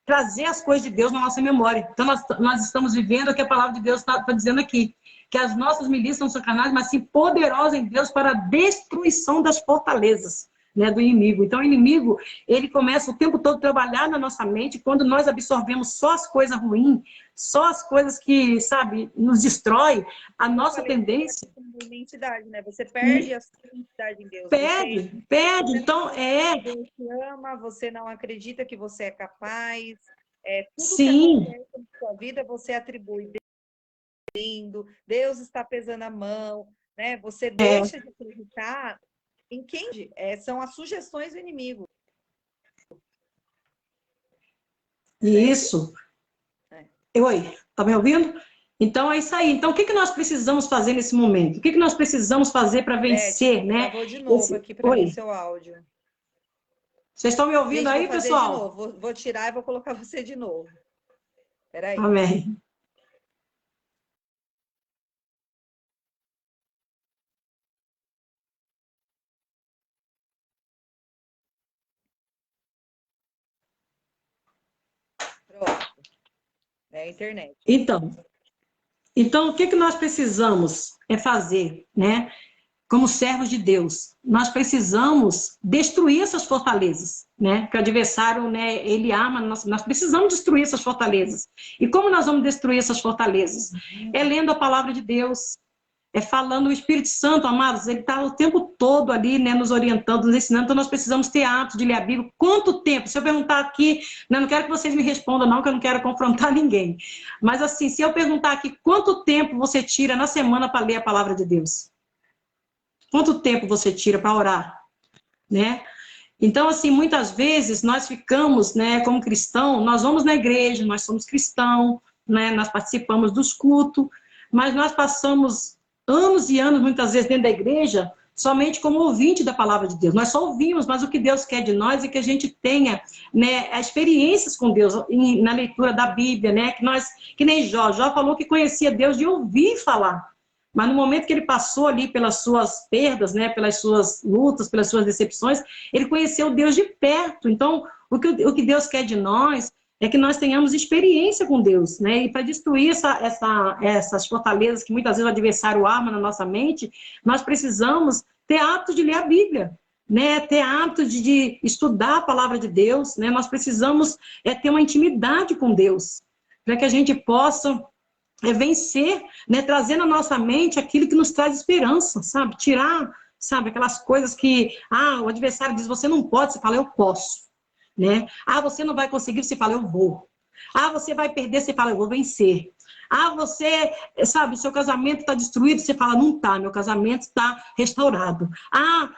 trazer as coisas de Deus na nossa memória. Então, nós estamos vivendo o que a palavra de Deus está dizendo aqui. Que as nossas milícias não são carnais, mas sim poderosas em Deus para a destruição das fortalezas, né, do inimigo. Então, o inimigo, ele começa o tempo todo a trabalhar na nossa mente. Quando nós absorvemos só as coisas ruins, só as coisas que, sabe, nos destrói, a nossa tendência... Identidade, né? Você perde a sua identidade em Deus. Perde. Então, Deus te ama, você não acredita que você é capaz. Tudo sim, que acontece na sua vida, você atribui. Deus está pesando a mão, né? Você deixa de acreditar em quem são as sugestões do inimigo. Isso. Oi, tá me ouvindo? Então é isso aí. Então o que nós precisamos fazer nesse momento? O que nós precisamos fazer para vencer, né? Travou de novo aqui para mim seu áudio. Vocês estão me ouvindo? Gente, aí, pessoal? De novo. Vou tirar e vou colocar você de novo. Espera aí. Amém. É a internet. Então o que nós precisamos fazer, né? Como servos de Deus, nós precisamos destruir essas fortalezas, né? Que o adversário, né, ele ama, nós precisamos destruir essas fortalezas. E como nós vamos destruir essas fortalezas? É lendo a palavra de Deus, falando. O Espírito Santo, amados, ele está o tempo todo ali, né, nos orientando, nos ensinando. Então nós precisamos ter hábito de ler a Bíblia. Quanto tempo? Se eu perguntar aqui, não quero que vocês me respondam não, que eu não quero confrontar ninguém. Mas assim, se eu perguntar aqui, quanto tempo você tira na semana para ler a palavra de Deus? Quanto tempo você tira para orar? Né? Então, assim, muitas vezes nós ficamos, né, como cristão, nós vamos na igreja, nós somos cristãos, né, nós participamos dos cultos, mas nós passamos anos e anos, muitas vezes, dentro da igreja, somente como ouvinte da palavra de Deus. Nós só ouvimos, mas o que Deus quer de nós é que a gente tenha, né, experiências com Deus na leitura da Bíblia, né, que nem Jó falou que conhecia Deus de ouvir falar. Mas no momento que ele passou ali pelas suas perdas, né, pelas suas lutas, pelas suas decepções, ele conheceu Deus de perto. Então, o que Deus quer de nós é que nós tenhamos experiência com Deus, né? E para destruir essas fortalezas que muitas vezes o adversário arma na nossa mente, nós precisamos ter hábito de ler a Bíblia, né? Ter hábito de estudar a palavra de Deus, né? Nós precisamos ter uma intimidade com Deus, para que a gente possa vencer, né, trazer na nossa mente aquilo que nos traz esperança, sabe? Tirar, sabe, aquelas coisas que, o adversário diz, você não pode, você fala, eu posso, né? Você não vai conseguir, você fala, eu vou. Você vai perder, você fala, eu vou vencer. Você, sabe, seu casamento está destruído, você fala, não está, meu casamento está restaurado.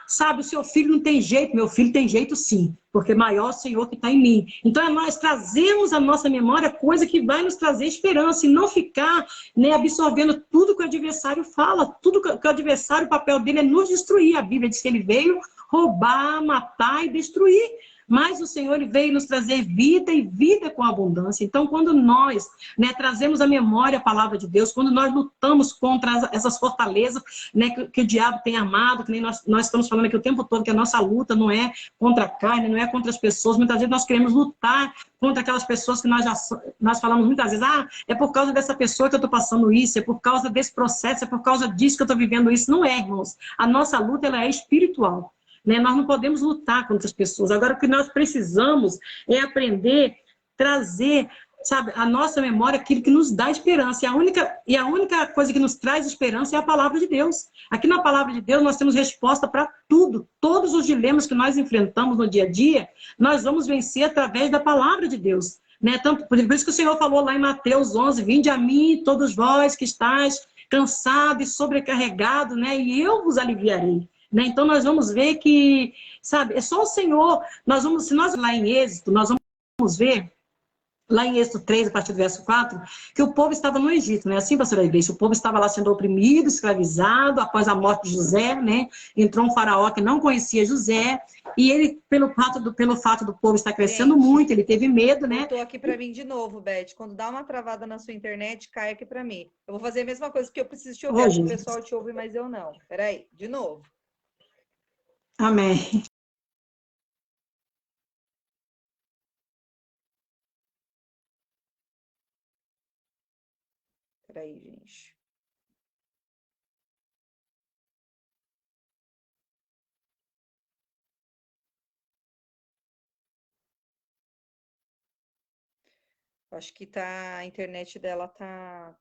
Sabe, o seu filho não tem jeito, meu filho tem jeito sim, porque maior é o Senhor que está em mim. Então, nós trazemos à nossa memória coisa que vai nos trazer esperança e não ficar, né, absorvendo tudo que o adversário fala, tudo que o adversário, o papel dele é nos destruir. A Bíblia diz que ele veio roubar, matar e destruir. Mas o Senhor ele veio nos trazer vida e vida com abundância. Então, quando nós, né, trazemos à memória a palavra de Deus, quando nós lutamos contra essas fortalezas, né, que o diabo tem amado, que nem nós estamos falando aqui o tempo todo, que a nossa luta não é contra a carne, não é contra as pessoas. Muitas vezes nós queremos lutar contra aquelas pessoas que nós falamos muitas vezes, é por causa dessa pessoa que eu estou passando isso, é por causa desse processo, é por causa disso que eu estou vivendo isso. Não é, irmãos. A nossa luta ela é espiritual. Né? Nós não podemos lutar contra as pessoas. Agora, o que nós precisamos é aprender, trazer, sabe, a nossa memória aquilo que nos dá esperança. E a única coisa que nos traz esperança é a palavra de Deus. Aqui na palavra de Deus nós temos resposta para tudo. Todos os dilemas que nós enfrentamos no dia a dia, nós vamos vencer através da palavra de Deus. Né? Tanto, por isso que o Senhor falou lá em Mateus 11, vinde a mim, todos vós que estáis cansados e sobrecarregados, né? E eu vos aliviarei. Né? Então, nós vamos ver que, sabe, é só o Senhor. Se nós lá em Êxodo, nós vamos ver, lá em Êxodo 3, a partir do verso 4, que o povo estava no Egito, né? Assim, pastora Igreja, o povo estava lá sendo oprimido, escravizado, após a morte de José, né? Entrou um faraó que não conhecia José, e ele, pelo fato do povo estar crescendo Gente, muito, ele teve medo, né? voltou aqui para mim de novo, Beth. Quando dá uma travada na sua internet, cai aqui para mim. Eu vou fazer a mesma coisa, porque eu preciso te ouvir. Hoje, O pessoal te ouve, mas eu não. Peraí, de novo. amém. Peraí, gente. Acho que a internet dela tá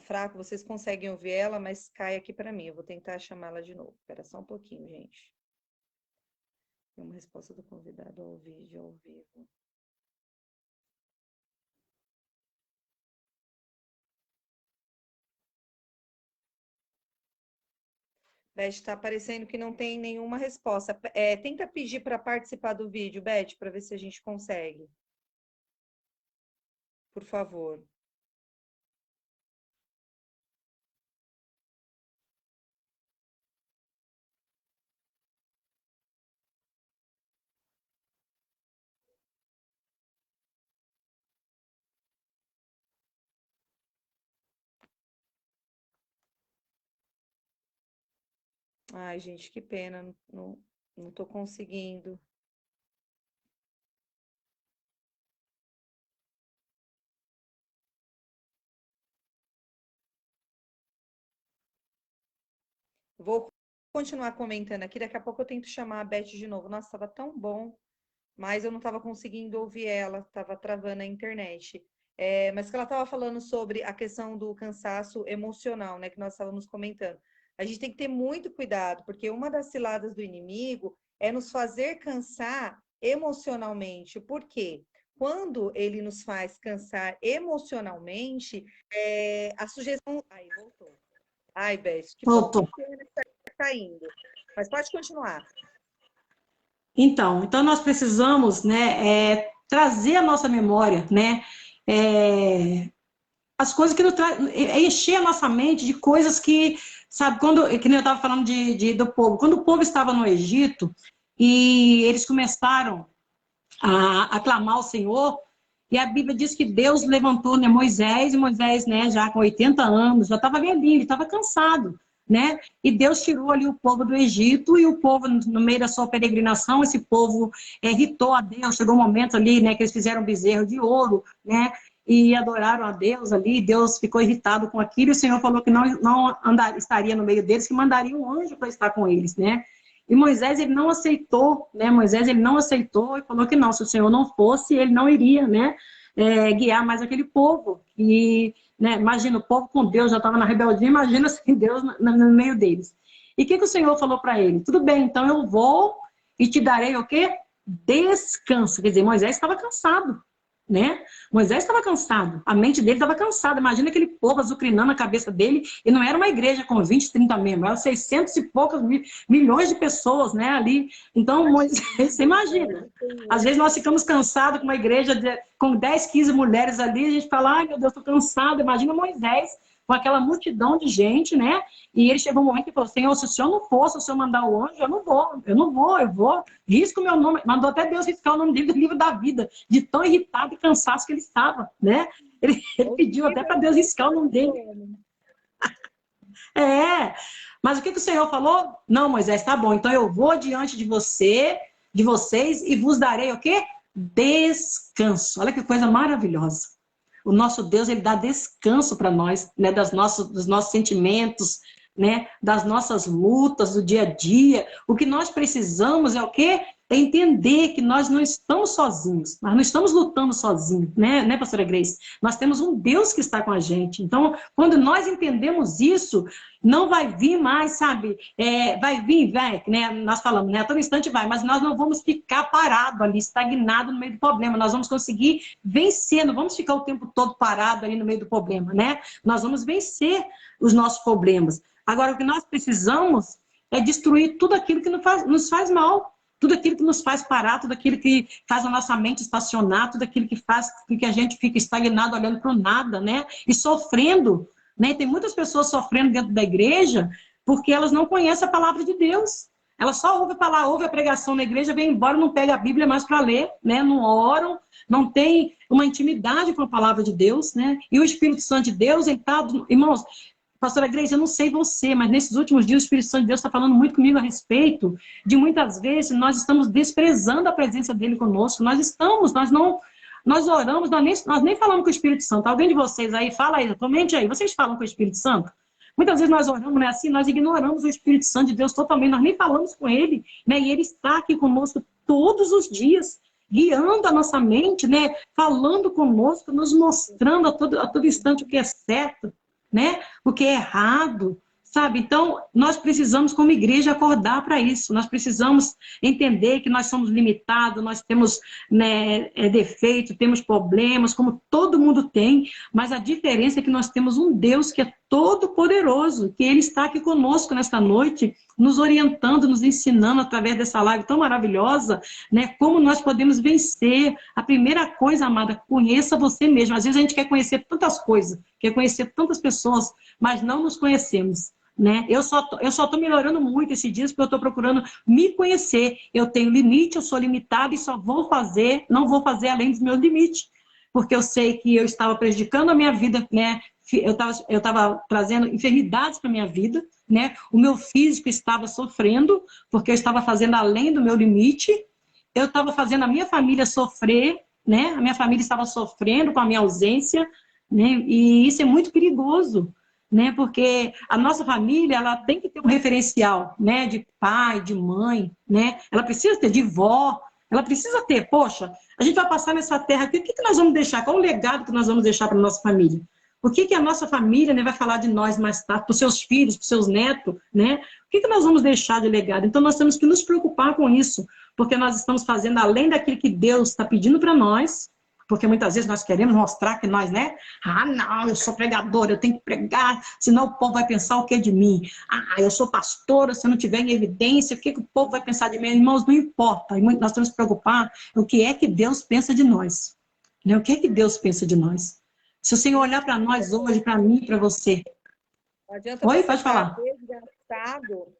fraca. Vocês conseguem ouvir ela, mas cai aqui para mim. Eu vou tentar chamá-la de novo. Espera só um pouquinho, gente. Tem uma resposta do convidado ao vídeo ao vivo. Beth, está aparecendo que não tem nenhuma resposta. Tenta pedir para participar do vídeo, Beth, para ver se a gente consegue. Por favor. Ai, gente, que pena. Não estou conseguindo. Vou continuar comentando aqui. Daqui a pouco eu tento chamar a Beth de novo. Nossa, estava tão bom, mas eu não estava conseguindo ouvir ela, estava travando a internet. Mas que ela estava falando sobre a questão do cansaço emocional, né, que nós estávamos comentando. A gente tem que ter muito cuidado, porque uma das ciladas do inimigo é nos fazer cansar emocionalmente. Por quê? Quando ele nos faz cansar emocionalmente, a sugestão. Ai, voltou. Ai, Beth, que bom. Voltou. Que pena que tá caindo. Mas pode continuar. Então nós precisamos, né, trazer a nossa memória, né, as coisas que nos encher a nossa mente de coisas que, sabe, que nem eu estava falando do povo, quando o povo estava no Egito e eles começaram a aclamar o Senhor, e a Bíblia diz que Deus levantou, né, Moisés, e Moisés, né, já com 80 anos, já estava velhinho, ele estava cansado, né? E Deus tirou ali o povo do Egito, e o povo, no meio da sua peregrinação, esse povo irritou a Deus, chegou um momento ali, né, que eles fizeram um bezerro de ouro, né? E adoraram a Deus ali, Deus ficou irritado com aquilo, e o Senhor falou que não estaria no meio deles, que mandaria um anjo para estar com eles, né? E Moisés, ele não aceitou, né? Moisés, ele não aceitou e falou que não, se o Senhor não fosse, ele não iria, né? Guiar mais aquele povo. E, né, imagina, o povo com Deus já estava na rebeldia, imagina sem Deus no meio deles. E o que o Senhor falou para ele? Tudo bem, então eu vou e te darei o quê? Descanso. Quer dizer, Moisés estava cansado, né? Moisés estava cansado, a mente dele estava cansada. Imagina aquele povo azucrinando a cabeça dele, e não era uma igreja com 20, 30 membros, eram 600 e poucos milhões de pessoas, né, ali. Então, Moisés, você imagina, às vezes nós ficamos cansados com uma igreja com 10, 15 mulheres ali, a gente fala, ai meu Deus, estou cansado. Imagina Moisés com aquela multidão de gente, né? E ele chegou um momento que falou, Senhor, se o Senhor não for, se o Senhor mandar o anjo, eu vou, risco o meu nome. Mandou até Deus riscar o nome dele do livro da vida, de tão irritado e cansado que ele estava, né? Ele pediu até para Deus riscar o nome dele. Mas o que o Senhor falou? Não, Moisés, tá bom, então eu vou diante de vocês, e vos darei o quê? Descanso. Olha que coisa maravilhosa. O nosso Deus, ele dá descanso para nós, né, dos nossos sentimentos, né, das nossas lutas do dia a dia. O que nós precisamos é o quê? É entender que nós não estamos sozinhos, nós não estamos lutando sozinhos, né, pastora Grace? Nós temos um Deus que está com a gente. Então, quando nós entendemos isso, não vai vir mais, sabe? Vai vir, né? Nós falamos, né? A todo instante vai, mas nós não vamos ficar parados ali, estagnados no meio do problema. Nós vamos conseguir vencer, não vamos ficar o tempo todo parado ali no meio do problema, né? Nós vamos vencer os nossos problemas. Agora, o que nós precisamos é destruir tudo aquilo que nos faz mal, tudo aquilo que nos faz parar, tudo aquilo que faz a nossa mente estacionar, tudo aquilo que faz com que a gente fique estagnado olhando para o nada, né? E sofrendo, né? Tem muitas pessoas sofrendo dentro da igreja porque elas não conhecem a palavra de Deus. Elas só ouvem a pregação na igreja, vêm embora, não pegam a Bíblia mais para ler, né? Não oram, não tem uma intimidade com a palavra de Deus, né? E o Espírito Santo de Deus, ele está... Irmãos, pastora Grace, eu não sei você, mas nesses últimos dias o Espírito Santo de Deus está falando muito comigo a respeito de muitas vezes nós estamos desprezando a presença dele conosco. Nós oramos, nós nem falamos com o Espírito Santo. Alguém de vocês aí, fala aí, comente aí, vocês falam com o Espírito Santo? Muitas vezes nós oramos, né, assim, nós ignoramos o Espírito Santo de Deus totalmente, nós nem falamos com ele, né, e ele está aqui conosco todos os dias, guiando a nossa mente, né, falando conosco, nos mostrando a todo instante o que é certo, né, o que é errado, sabe? Então, nós precisamos, como igreja, acordar para isso. Nós precisamos entender que nós somos limitados, nós temos, né, defeito, temos problemas, como todo mundo tem, mas a diferença é que nós temos um Deus que é todo-poderoso, que Ele está aqui conosco nesta noite, nos orientando, nos ensinando através dessa live tão maravilhosa, né, como nós podemos vencer. A primeira coisa, amada, conheça você mesmo. Às vezes a gente quer conhecer tantas coisas, quer conhecer tantas pessoas, mas não nos conhecemos. Né? Eu só estou melhorando muito esses dias porque eu estou procurando me conhecer. Eu tenho limite, eu sou limitada e não vou fazer além dos meus limites. Porque eu sei que eu estava prejudicando a minha vida, né? Eu estava trazendo enfermidades para a minha vida, né? O meu físico estava sofrendo porque eu estava fazendo além do meu limite. Eu estava fazendo a minha família sofrer, né? A minha família estava sofrendo com a minha ausência, né? E isso é muito perigoso, né? Porque a nossa família, ela tem que ter um referencial, né? De pai, de mãe, né? Ela precisa ter de vó, ela precisa ter, poxa, a gente vai passar nessa terra aqui, o que nós vamos deixar? Qual o legado que nós vamos deixar para a nossa família? O que a nossa família, né, vai falar de nós mais tarde, para os seus filhos, para os seus netos, né? O que nós vamos deixar de legado? Então nós temos que nos preocupar com isso, porque nós estamos fazendo além daquilo que Deus está pedindo para nós, Porque muitas vezes nós queremos mostrar que nós, né? Ah, não, eu sou pregadora, eu tenho que pregar, senão o povo vai pensar o que de mim? Ah, eu sou pastora, se eu não tiver em evidência, o que o povo vai pensar de mim? Irmãos, não importa. Nós temos que preocupar o que é que Deus pensa de nós. Né? O que é que Deus pensa de nós? Se o Senhor olhar para nós hoje, para mim, para você. Não adianta Oi, você pode estar falar. desgastado,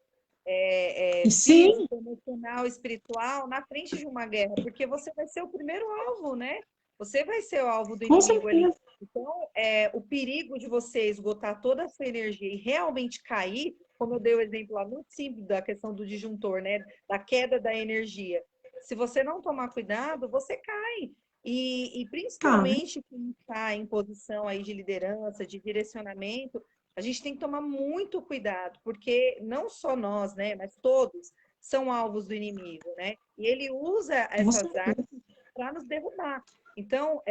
Sim, físico, emocional, espiritual, na frente de uma guerra, porque você vai ser o primeiro alvo, né? Você vai ser o alvo do com inimigo ali. certeza. Então, o perigo de você esgotar toda a sua energia e realmente cair, como eu dei o exemplo lá muito simples da questão do disjuntor, né? Da queda da energia. Se você não tomar cuidado, você cai. E Cara, principalmente quem está em posição aí de liderança, de direcionamento, a gente tem que tomar muito cuidado, porque não só nós, né, mas todos são alvos do inimigo, né? E ele usa com essas certeza. armas para nos derrubar. Então,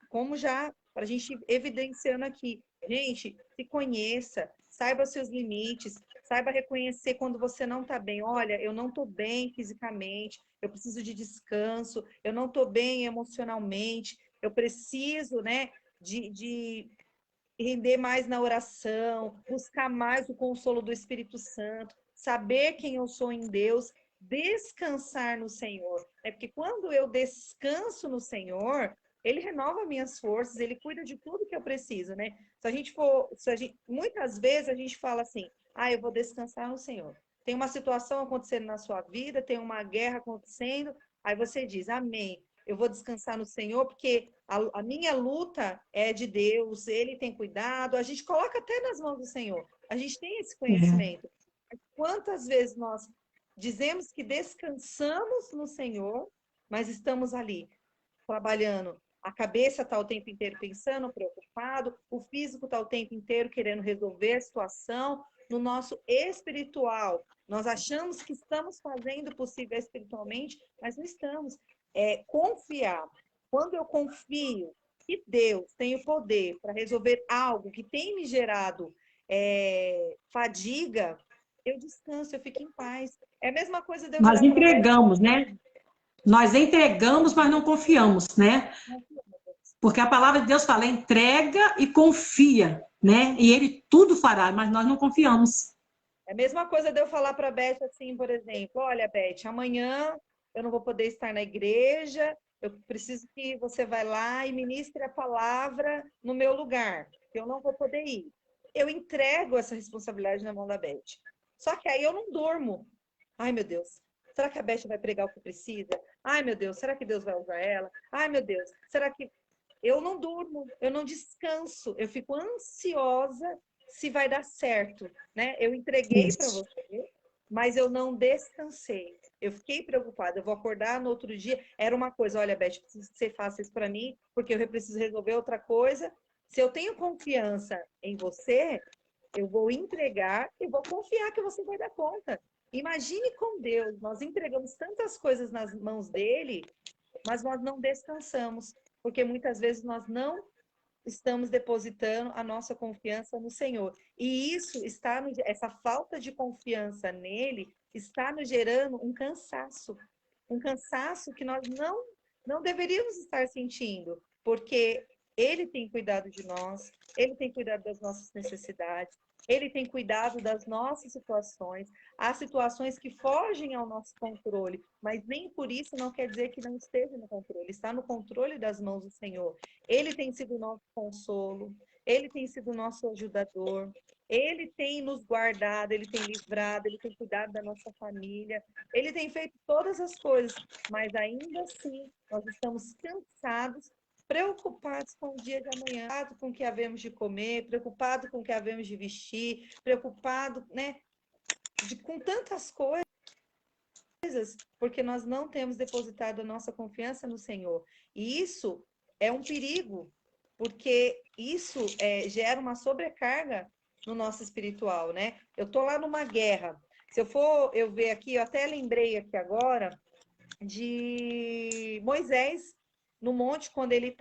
como já para a gente evidenciando aqui, gente, se conheça, saiba seus limites, saiba reconhecer quando você não está bem. Olha, eu não estou bem fisicamente, eu preciso de descanso, eu não estou bem emocionalmente, eu preciso, né, de render mais na oração, buscar mais o consolo do Espírito Santo, saber quem eu sou em Deus, descansar no Senhor. É porque quando eu descanso no Senhor, ele renova minhas forças, ele cuida de tudo que eu preciso, né? Muitas vezes a gente fala assim: "Ah, eu vou descansar no Senhor". Tem uma situação acontecendo na sua vida, tem uma guerra acontecendo, aí você diz: "Amém. Eu vou descansar no Senhor, porque a minha luta é de Deus, Ele tem cuidado". A gente coloca até nas mãos do Senhor. A gente tem esse É, conhecimento. Mas quantas vezes nós dizemos que descansamos no Senhor, mas estamos ali trabalhando? A cabeça está o tempo inteiro pensando, preocupado, o físico está o tempo inteiro querendo resolver a situação. No nosso espiritual, nós achamos que estamos fazendo o possível espiritualmente, mas não estamos. Confiar. Quando eu confio que Deus tem o poder para resolver algo que tem me gerado fadiga, eu descanso, eu fico em paz. É a mesma coisa de eu nós virar para a Beth. entregamos, né? Nós entregamos, mas não confiamos, né? Porque a palavra de Deus fala, entrega e confia, né? E ele tudo fará, mas nós não confiamos. É a mesma coisa de eu falar para a Beth assim, por exemplo: olha, Beth, amanhã eu não vou poder estar na igreja, eu preciso que você vá lá e ministre a palavra no meu lugar, que eu não vou poder ir. Eu entrego essa responsabilidade na mão da Beth. Só que aí eu não durmo. Ai, meu Deus, será que a Beth vai pregar o que precisa? Ai, meu Deus, será que Deus vai usar ela? Ai, meu Deus, será que eu não durmo, eu não descanso, eu fico ansiosa se vai dar certo, né? Eu entreguei para Isso. você, mas eu não descansei. Eu fiquei preocupada. Eu vou acordar no outro dia. Era uma coisa: olha, Beth, preciso que você faça isso para mim, porque eu preciso resolver outra coisa. Se eu tenho confiança em você, eu vou entregar e vou confiar que você vai dar conta. Imagine com Deus, nós entregamos tantas coisas nas mãos dele, mas nós não descansamos, porque muitas vezes nós não estamos depositando a nossa confiança no Senhor. E isso essa falta de confiança nele está nos gerando um cansaço que nós não deveríamos estar sentindo, porque ele tem cuidado de nós, ele tem cuidado das nossas necessidades, ele tem cuidado das nossas situações. Há situações que fogem ao nosso controle, mas nem por isso não quer dizer que não esteja no controle. Está no controle das mãos do Senhor. Ele tem sido o nosso consolo, ele tem sido o nosso ajudador, ele tem nos guardado, ele tem livrado, ele tem cuidado da nossa família, ele tem feito todas as coisas, mas ainda assim nós estamos cansados, preocupados com o dia de amanhã, preocupados com o que havemos de comer, preocupados com o que havemos de vestir, preocupados, né, com tantas coisas, porque nós não temos depositado a nossa confiança no Senhor. E isso é um perigo, porque isso gera uma sobrecarga no nosso espiritual, né? Eu tô lá numa guerra. Se eu ver aqui, eu até lembrei aqui agora de Moisés no monte quando ele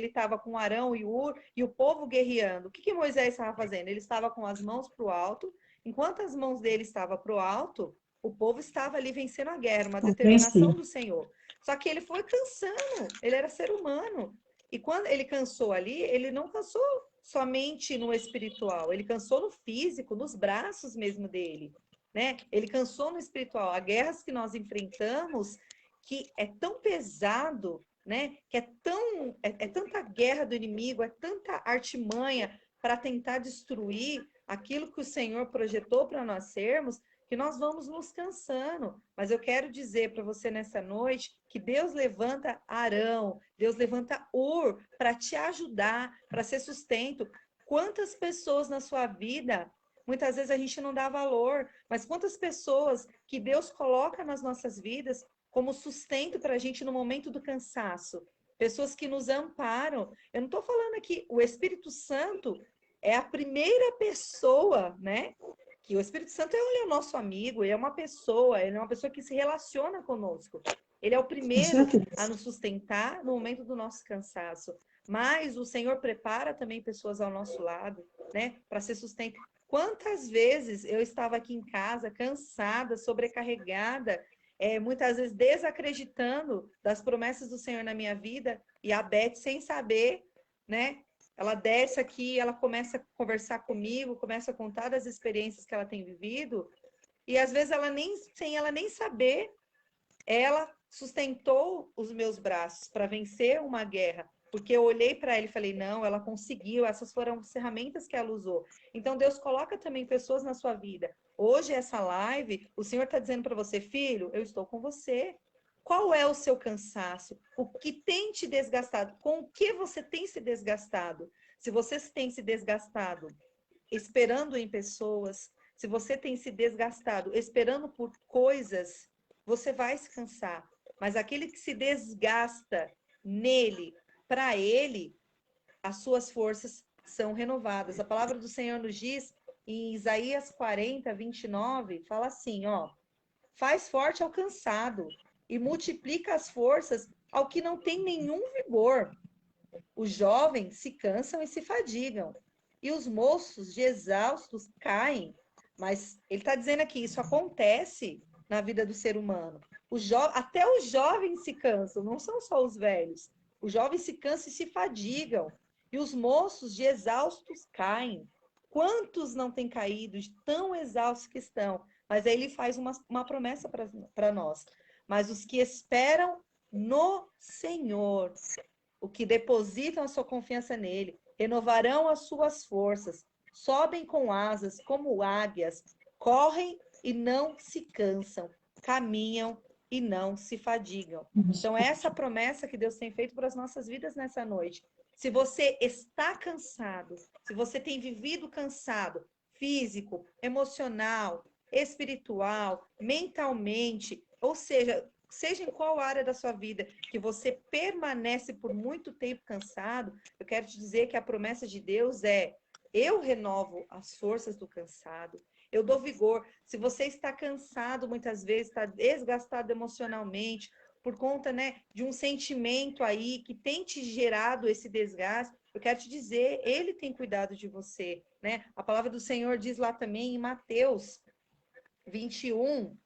estava com Arão e Ur e o povo guerreando. O que Moisés estava fazendo? Ele estava com as mãos para o alto. Enquanto as mãos dele estavam para o alto, o povo estava ali vencendo a guerra, uma determinação Compreensi. do Senhor. Só que ele foi cansando, ele era ser humano. E quando ele cansou ali, ele não cansou somente no espiritual, ele cansou no físico, nos braços mesmo dele, né? Ele cansou no espiritual. Há guerras que nós enfrentamos que é tão pesado, né? Que é tanta guerra do inimigo, é tanta artimanha para tentar destruir aquilo que o Senhor projetou para nós sermos, que nós vamos nos cansando. Mas eu quero dizer para você nessa noite que Deus levanta Arão, Deus levanta Ur para te ajudar, para ser sustento. Quantas pessoas na sua vida, muitas vezes a gente não dá valor, mas quantas pessoas que Deus coloca nas nossas vidas como sustento para a gente no momento do cansaço. Pessoas que nos amparam. Eu não estou falando aqui, o Espírito Santo é a primeira pessoa, né? Que o Espírito Santo ele é o nosso amigo, ele é uma pessoa, ele é uma pessoa que se relaciona conosco. Ele é o Com primeiro a certeza. nos sustentar no momento do nosso cansaço. Mas o Senhor prepara também pessoas ao nosso lado, né? Para ser sustento. Quantas vezes eu estava aqui em casa, cansada, sobrecarregada, muitas vezes desacreditando das promessas do Senhor na minha vida, e a Beth, sem saber, né? Ela desce aqui, ela começa a conversar comigo, começa a contar das experiências que ela tem vivido, e às vezes ela nem, sem ela nem saber, ela sustentou os meus braços para vencer uma guerra, porque eu olhei para ela e falei, não, ela conseguiu, essas foram as ferramentas que ela usou. Então Deus coloca também pessoas na sua vida. Hoje, essa live, o Senhor está dizendo para você, filho, eu estou com você. Qual é o seu cansaço? O que tem te desgastado? Com o que você tem se desgastado? Se você tem se desgastado esperando em pessoas, se você tem se desgastado esperando por coisas, você vai se cansar. Mas aquele que se desgasta nele, para ele, as suas forças são renovadas. A palavra do Senhor nos diz, em Isaías 40, 29, fala assim, ó, faz forte ao cansado e multiplica as forças ao que não tem nenhum vigor. Os jovens se cansam e se fadigam, e os moços de exaustos caem. Mas ele está dizendo aqui, isso acontece na vida do ser humano. Até os jovens se cansam, não são só os velhos. Os jovens se cansam e se fadigam, e os moços de exaustos caem. Quantos não têm caído de tão exaustos que estão? Mas aí ele faz uma promessa para nós. Mas os que esperam no Senhor, o que depositam a sua confiança nele, renovarão as suas forças, sobem com asas como águias, correm e não se cansam, caminham e não se fadigam. Então, essa é a promessa que Deus tem feito para as nossas vidas nessa noite. Se você está cansado, se você tem vivido cansado, físico, emocional, espiritual, mentalmente, ou seja em qual área da sua vida que você permanece por muito tempo cansado, eu quero te dizer que a promessa de Deus é: eu renovo as forças do cansado, eu dou vigor. Se você está cansado muitas vezes, está desgastado emocionalmente, por conta, né, de um sentimento aí que tem te gerado esse desgaste, eu quero te dizer, ele tem cuidado de você, né? A palavra do Senhor diz lá também em Mateus 21,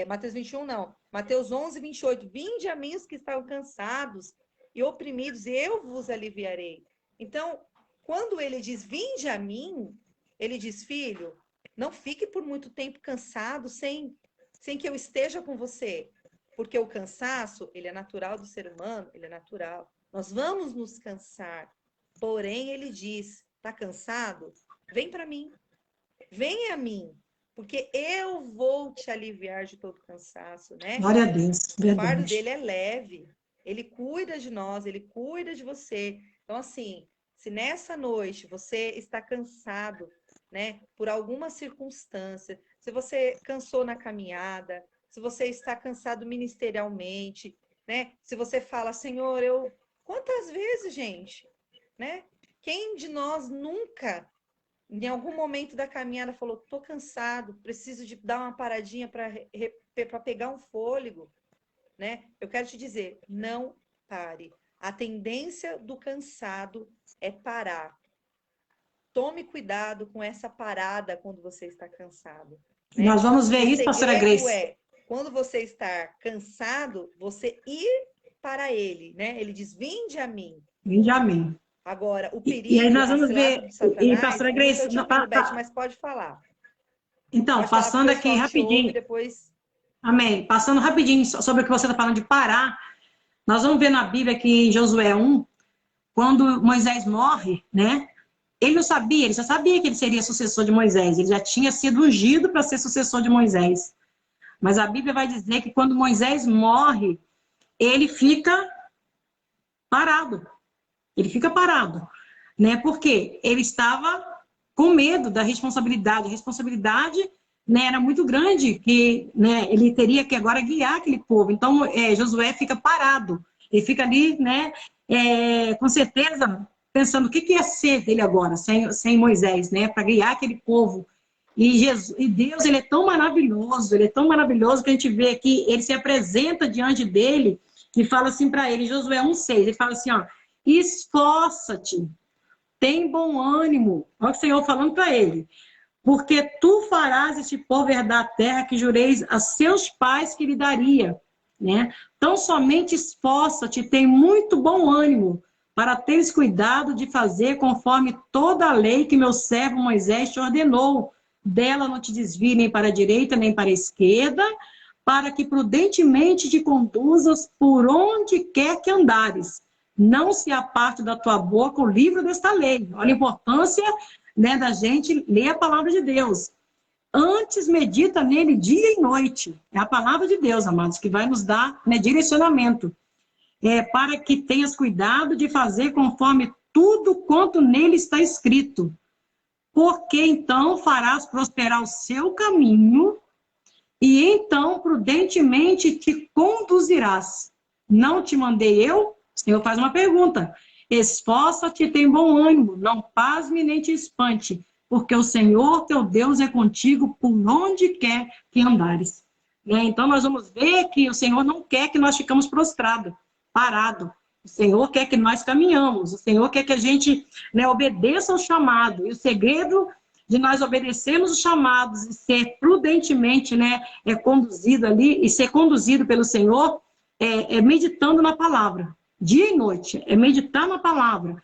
Mateus 21 não, Mateus 11, 28, vinde a mim os que estão cansados e oprimidos, e eu vos aliviarei. Então, quando ele diz, vinde a mim, ele diz, filho, não fique por muito tempo cansado sem que eu esteja com você, porque o cansaço, ele é natural do ser humano, ele é natural. Nós vamos nos cansar, porém ele diz, tá cansado? Vem para mim, venha a mim, porque eu vou te aliviar de todo cansaço, né? Glória a Deus, O fardo verdade. dele é leve, ele cuida de nós, ele cuida de você. Então, assim, se nessa noite você está cansado, né, por alguma circunstância, se você cansou na caminhada, se você está cansado ministerialmente, né, se você fala, Senhor, eu. Quantas vezes, gente, né? Quem de nós nunca em algum momento da caminhada falou, tô cansado, preciso de dar uma paradinha para pegar um fôlego, né? Eu quero te dizer, não pare. A tendência do cansado é parar. Tome cuidado com essa parada quando você está cansado, né? Nós vamos ver O isso, pastora segredo Grace. é, quando você está cansado, você ir para ele, né? Ele diz, vinde a mim. Amém. Agora, o E aí perigo, nós a vamos cilada ver, do e Satanás, pastora eu não estou Grace, te ouvindo, Beth, mas pode falar. então, Pode falar para o passando aqui pessoal te ouve, rapidinho, depois. amém, passando rapidinho sobre o que você está falando de parar, nós vamos ver na Bíblia aqui em Josué 1, quando Moisés morre, né? Ele não sabia, ele já sabia que ele seria sucessor de Moisés, ele já tinha sido ungido para ser sucessor de Moisés. Mas a Bíblia vai dizer que quando Moisés morre, ele fica parado. Ele fica parado, né? Porque ele estava com medo da responsabilidade. A responsabilidade, né, era muito grande, que, né, ele teria que agora guiar aquele povo. Então, Josué fica parado. Ele fica ali, né, com certeza, pensando o que ia ser dele agora, sem Moisés, né, para guiar aquele povo. E Deus, ele é tão maravilhoso que a gente vê aqui, ele se apresenta diante dele e fala assim para ele, Josué 1,6, ele fala assim, ó, esforça-te, tem bom ânimo. Olha o Senhor falando para ele. Porque tu farás este povo herdar a terra que jureis a seus pais que lhe daria. Né? Então, somente esforça-te, tem muito bom ânimo, para teres cuidado de fazer conforme toda a lei que meu servo Moisés te ordenou. Dela não te desvie nem para a direita, nem para a esquerda, para que prudentemente te conduzas por onde quer que andares. Não se aparte da tua boca o livro desta lei. Olha a importância, né, da gente ler a palavra de Deus. Antes medita nele dia e noite. É a palavra de Deus, amados, que vai nos dar, né, direcionamento. Para que tenhas cuidado de fazer conforme tudo quanto nele está escrito. Porque então farás prosperar o seu caminho e então prudentemente te conduzirás. Não te mandei eu? O Senhor faz uma pergunta. Esforça-te, tem bom ânimo, não pasme nem te espante, porque o Senhor teu Deus é contigo por onde quer que andares. Então nós vamos ver que o Senhor não quer que nós ficamos prostrados, parados. O Senhor quer que nós caminhamos, o Senhor quer que a gente, né, obedeça ao chamado. E o segredo de nós obedecermos os chamados e ser prudentemente, né, conduzido ali, e ser conduzido pelo Senhor, meditando na palavra, dia e noite, meditar na palavra,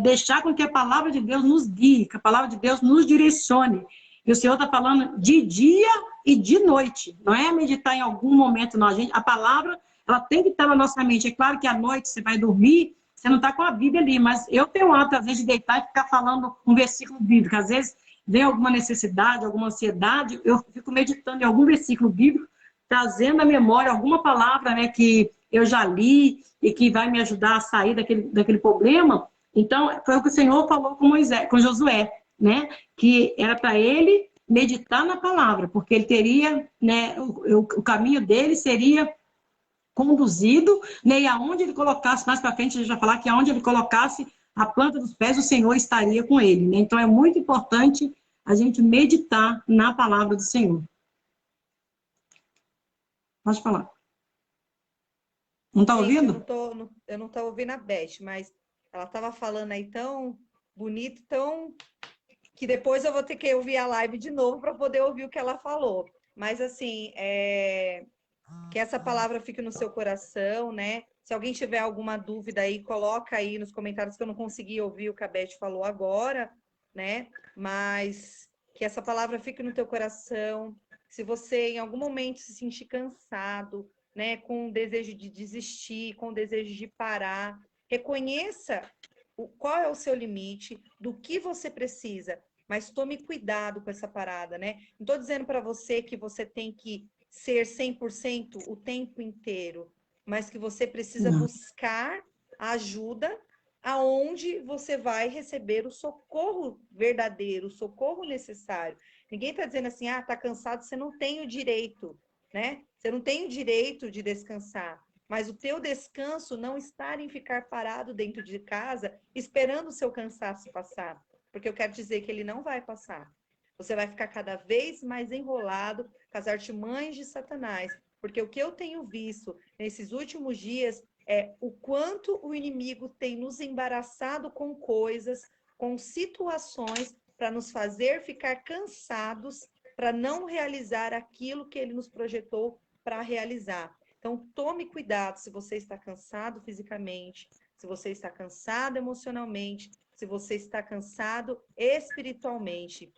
deixar com que a palavra de Deus nos guie, que a palavra de Deus nos direcione. E o Senhor está falando de dia e de noite, não é meditar em algum momento, não. A palavra, ela tem que estar na nossa mente. É claro que à noite você vai dormir, você não está com a Bíblia ali, mas eu tenho o hábito, às vezes, de deitar e ficar falando um versículo bíblico. Às vezes, vem alguma necessidade, alguma ansiedade, eu fico meditando em algum versículo bíblico, trazendo à memória alguma palavra, né, que eu já li e que vai me ajudar a sair daquele problema. Então, foi o que o Senhor falou com Moisés, com Josué, né, que era para ele meditar na palavra, porque ele teria, né, o caminho dele seria conduzido, né, e aonde ele colocasse, mais para frente a gente vai falar que aonde ele colocasse a planta dos pés, o Senhor estaria com ele. Né? Então é muito importante a gente meditar na palavra do Senhor. Pode falar. Não está Gente, ouvindo? eu não tô ouvindo a Beth, mas ela estava falando aí tão bonito, tão que depois eu vou ter que ouvir a live de novo para poder ouvir o que ela falou. Mas assim, que essa palavra fique no seu coração, né? Se alguém tiver alguma dúvida aí, coloca aí nos comentários, que eu não consegui ouvir o que a Beth falou agora, né? Mas que essa palavra fique no teu coração. Se você em algum momento se sentir cansado, né, com o desejo de desistir, com o desejo de parar, reconheça qual é o seu limite, do que você precisa, mas tome cuidado com essa parada, né? Não estou dizendo para você que você tem que ser 100% o tempo inteiro, mas que você precisa Não. buscar ajuda aonde você vai receber o socorro verdadeiro, o socorro necessário. Ninguém está dizendo assim, tá cansado, você não tem o direito, né? Você não tem o direito de descansar. Mas o teu descanso não está em ficar parado dentro de casa esperando o seu cansaço passar. Porque eu quero dizer que ele não vai passar. Você vai ficar cada vez mais enrolado com as artimanhas de Satanás. Porque o que eu tenho visto nesses últimos dias é o quanto o inimigo tem nos embaraçado com coisas, com situações, para nos fazer ficar cansados, para não realizar aquilo que ele nos projetou para realizar. Então, tome cuidado se você está cansado fisicamente, se você está cansado emocionalmente, se você está cansado espiritualmente.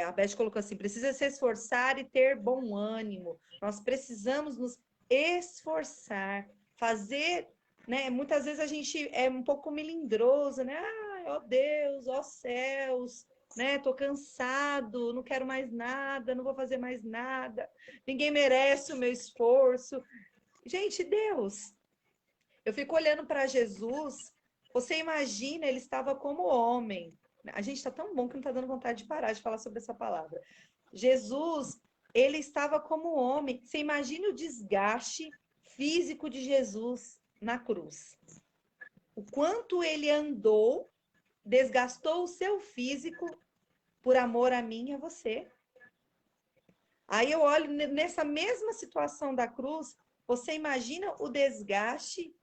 A Beth colocou assim: precisa se esforçar e ter bom ânimo. Nós precisamos nos esforçar, fazer, né? Muitas vezes a gente é um pouco melindroso, né? Ah, ó Deus, ó céus, né? Tô cansado, não quero mais nada, não vou fazer mais nada. Ninguém merece o meu esforço. Gente, Deus, eu fico olhando para Jesus. Você imagina, ele estava como homem. A gente está tão bom que não está dando vontade de parar de falar sobre essa palavra. Jesus, ele estava como homem. Você imagina o desgaste físico de Jesus na cruz. O quanto ele andou, desgastou o seu físico por amor a mim e a você. Aí eu olho nessa mesma situação da cruz, você imagina o desgaste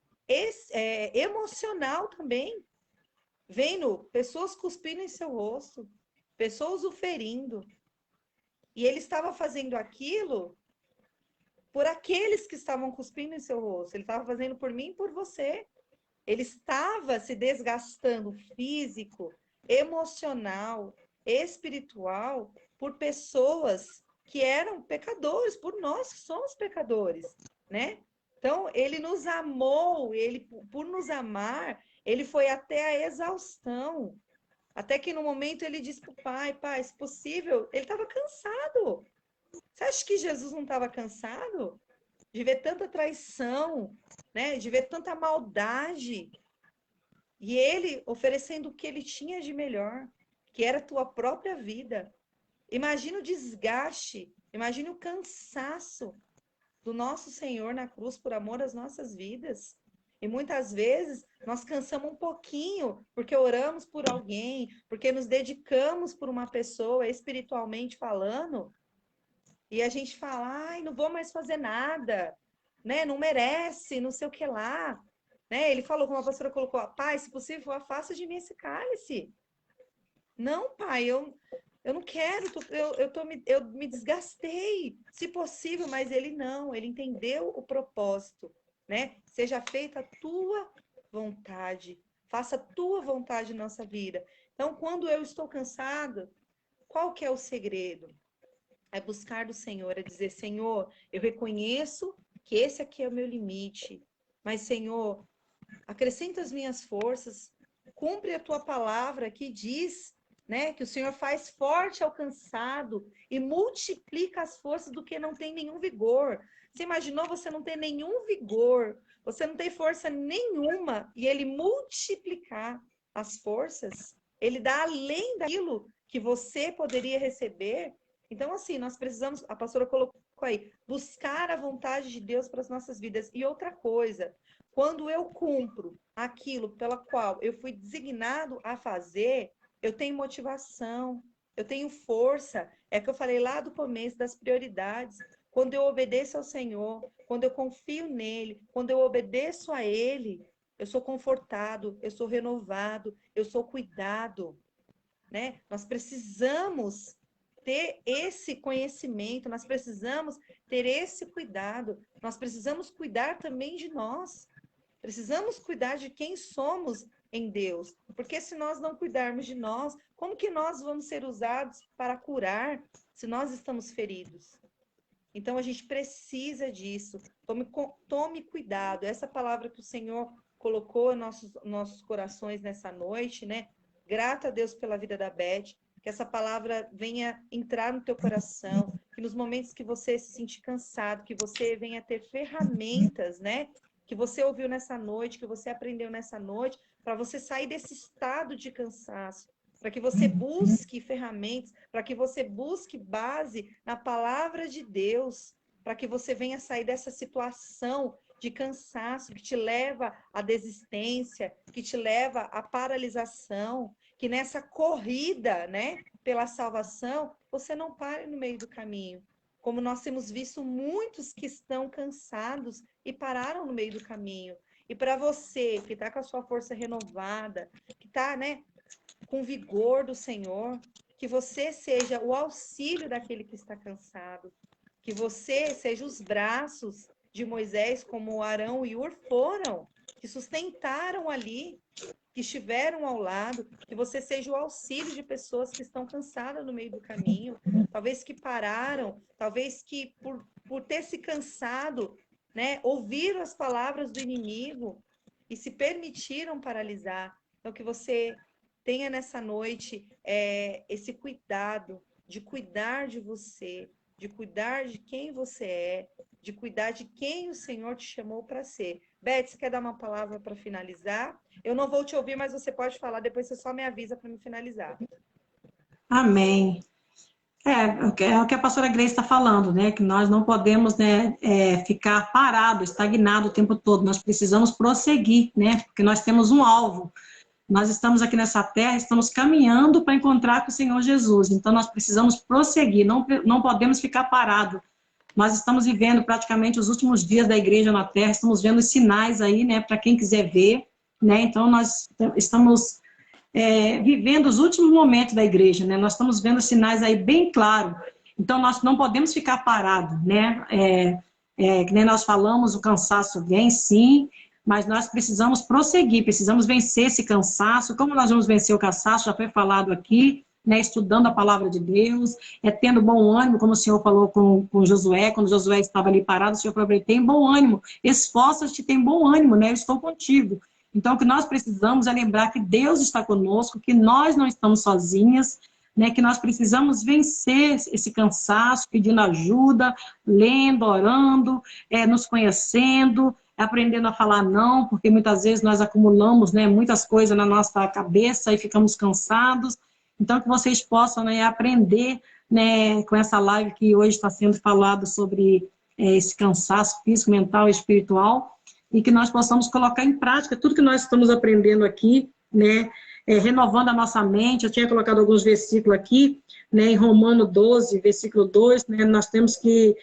emocional também, vendo pessoas cuspindo em seu rosto, pessoas o ferindo. E ele estava fazendo aquilo por aqueles que estavam cuspindo em seu rosto. Ele estava fazendo por mim e por você. Ele estava se desgastando físico, emocional, espiritual por pessoas que eram pecadores, por nós que somos pecadores, né? Então, ele nos amou, ele por nos amar, ele foi até a exaustão. Até que no momento ele disse para o pai, pai, se possível, ele estava cansado. Você acha que Jesus não estava cansado de ver tanta traição, né? De ver tanta maldade? E ele oferecendo o que ele tinha de melhor, que era a tua própria vida. Imagina o desgaste, imagine o cansaço do nosso Senhor na cruz por amor às nossas vidas. E muitas vezes nós cansamos um pouquinho porque oramos por alguém, porque nos dedicamos por uma pessoa espiritualmente falando, e a gente fala, ai, não vou mais fazer nada, né? Não merece, não sei o que lá. Né? Ele falou, como a pastora colocou, pai, se possível, afasta de mim esse cálice. Não, pai, eu não quero, eu me desgastei, se possível, mas ele não, ele entendeu o propósito, né? Seja feita a tua vontade, faça a tua vontade na nossa vida. Então, quando eu estou cansado, qual que é o segredo? É buscar do Senhor, é dizer, Senhor, eu reconheço que esse aqui é o meu limite, mas, Senhor, acrescenta as minhas forças, cumpre a tua palavra que diz, né, que o Senhor faz forte ao cansado e multiplica as forças do que não tem nenhum vigor. Você imaginou você não ter nenhum vigor, você não tem força nenhuma e ele multiplicar as forças? Ele dá além daquilo que você poderia receber. Então, assim, nós precisamos, a pastora colocou aí, buscar a vontade de Deus para as nossas vidas. E outra coisa, quando eu cumpro aquilo pela qual eu fui designado a fazer, eu tenho motivação, eu tenho força. É que eu falei lá do começo das prioridades. Quando eu obedeço ao Senhor, quando eu confio nele, quando eu obedeço a ele, eu sou confortado, eu sou renovado, eu sou cuidado, né? Nós precisamos ter esse conhecimento, nós precisamos ter esse cuidado, nós precisamos cuidar também de nós. Precisamos cuidar de quem somos em Deus, porque se nós não cuidarmos de nós, como que nós vamos ser usados para curar se nós estamos feridos? Então a gente precisa disso. Tome cuidado. Essa palavra que o Senhor colocou em nossos corações nessa noite, né? Grata a Deus pela vida da Beth, que essa palavra venha entrar no teu coração, que nos momentos que você se sentir cansado, que você venha ter ferramentas, né? Que você ouviu nessa noite, que você aprendeu nessa noite, para você sair desse estado de cansaço, para que você busque ferramentas, para que você busque base na palavra de Deus, para que você venha sair dessa situação de cansaço que te leva à desistência, que te leva à paralisação, que nessa corrida, né, pela salvação, você não pare no meio do caminho. Como nós temos visto muitos que estão cansados e pararam no meio do caminho. E para você que está com a sua força renovada, que está, né, com vigor do Senhor, que você seja o auxílio daquele que está cansado, que você seja os braços de Moisés, como Arão e Ur foram, que sustentaram ali, que estiveram ao lado, que você seja o auxílio de pessoas que estão cansadas no meio do caminho, talvez que pararam, talvez que por ter se cansado, né, ouviram as palavras do inimigo e se permitiram paralisar. Então, que você tenha nessa noite esse cuidado de cuidar de você, de cuidar de quem você é, de cuidar de quem o Senhor te chamou para ser. Beth, você quer dar uma palavra para finalizar? Eu não vou te ouvir, mas você pode falar, depois você só me avisa para me finalizar. Amém. É o que a pastora Grace está falando, né? Que nós não podemos, né, ficar parado, estagnado o tempo todo. Nós precisamos prosseguir, né? Porque nós temos um alvo. Nós estamos aqui nessa terra, estamos caminhando para encontrar com o Senhor Jesus. Então, nós precisamos prosseguir, não podemos ficar parados. Nós estamos vivendo praticamente os últimos dias da igreja na terra, estamos vendo os sinais aí, né, para quem quiser ver, né? Então, nós estamos vivendo os últimos momentos da igreja, né? Nós estamos vendo sinais aí bem claros. Então, nós não podemos ficar parados, né? Que nem nós falamos, o cansaço vem, sim, mas nós precisamos prosseguir, precisamos vencer esse cansaço. Como nós vamos vencer o cansaço? Já foi falado aqui, né? Estudando a palavra de Deus, tendo bom ânimo, como o Senhor falou com Josué, quando Josué estava ali parado, o Senhor falou: tem bom ânimo, esforça-te, tem bom ânimo, né? Eu estou contigo. Então, o que nós precisamos é lembrar que Deus está conosco, que nós não estamos sozinhas, né, que nós precisamos vencer esse cansaço, pedindo ajuda, lendo, orando, nos conhecendo, aprendendo a falar não, porque muitas vezes nós acumulamos, né, muitas coisas na nossa cabeça e ficamos cansados. Então, que vocês possam, né, aprender, né, com essa live que hoje está sendo falado sobre esse cansaço físico, mental e espiritual, e que nós possamos colocar em prática tudo que nós estamos aprendendo aqui, né, renovando a nossa mente. Eu tinha colocado alguns versículos aqui, né, em Romano 12, versículo 2, né, nós temos que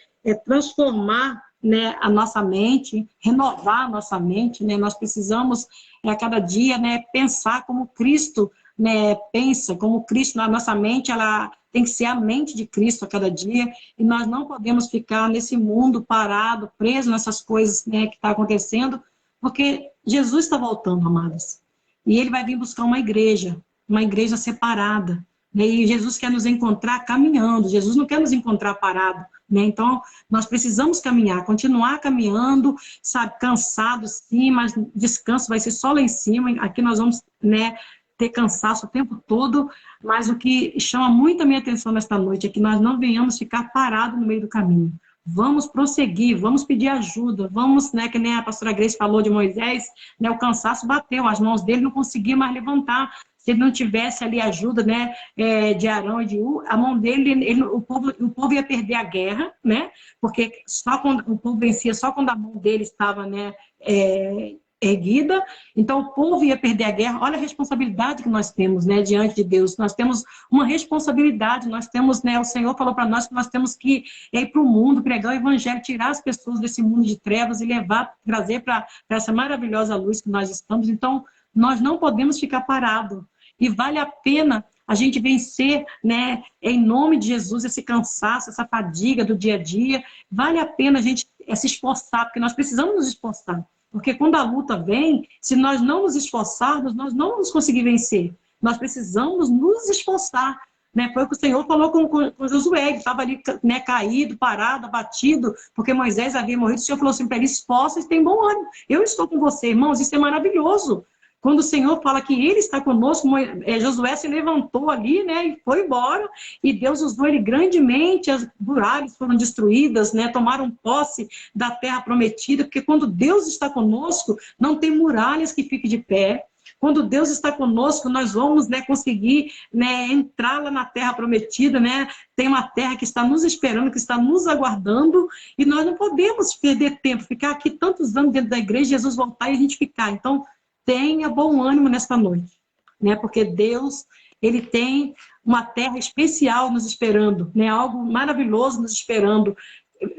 transformar, né, a nossa mente, renovar a nossa mente, né, nós precisamos a cada dia, né, pensar como Cristo, né, pensa, como Cristo, na nossa mente, ela tem que ser a mente de Cristo a cada dia, e nós não podemos ficar nesse mundo parado, preso nessas coisas, né, que está acontecendo, porque Jesus está voltando, amados. E ele vai vir buscar uma igreja separada, né? E Jesus quer nos encontrar caminhando, Jesus não quer nos encontrar parado, né? Então, nós precisamos caminhar, continuar caminhando, sabe, cansado sim, mas descanso vai ser só lá em cima. Aqui nós vamos, né, ter cansaço o tempo todo, mas o que chama muito a minha atenção nesta noite é que nós não venhamos ficar parados no meio do caminho. Vamos prosseguir, vamos pedir ajuda, vamos, né, que nem a pastora Grace falou de Moisés, né, o cansaço bateu, as mãos dele não conseguiam mais levantar. Se ele não tivesse ali ajuda, né, de Arão e de U, a mão dele, o povo ia perder a guerra, né, porque só quando o povo vencia, só quando a mão dele estava, né, erguida, então o povo ia perder a guerra. Olha a responsabilidade que nós temos, né, diante de Deus. Nós temos uma responsabilidade, nós temos, né, o Senhor falou para nós que nós temos que ir para o mundo, pregar o evangelho, tirar as pessoas desse mundo de trevas e trazer para essa maravilhosa luz que nós estamos. Então, nós não podemos ficar parados. E vale a pena a gente vencer, né, em nome de Jesus, esse cansaço, essa fadiga do dia a dia. Vale a pena a gente se esforçar, porque nós precisamos nos esforçar. Porque quando a luta vem, se nós não nos esforçarmos, nós não vamos conseguir vencer. Nós precisamos nos esforçar, né? Foi o que o Senhor falou com Josué, que estava ali, né, caído, parado, abatido, porque Moisés havia morrido. O Senhor falou assim para ele: esforça e tem bom ânimo. Eu estou com você, irmãos, isso é maravilhoso. Quando o Senhor fala que Ele está conosco, Josué se levantou ali, né, e foi embora, e Deus usou ele grandemente, as muralhas foram destruídas, né, tomaram posse da terra prometida, porque quando Deus está conosco, não tem muralhas que fiquem de pé. Quando Deus está conosco, nós vamos, né, conseguir, né, entrar lá na terra prometida, né? Tem uma terra que está nos esperando, que está nos aguardando, e nós não podemos perder tempo, ficar aqui tantos anos dentro da igreja, Jesus voltar e a gente ficar. Então, tenha bom ânimo nesta noite, né? Porque Deus, Ele tem uma terra especial nos esperando, né? Algo maravilhoso nos esperando.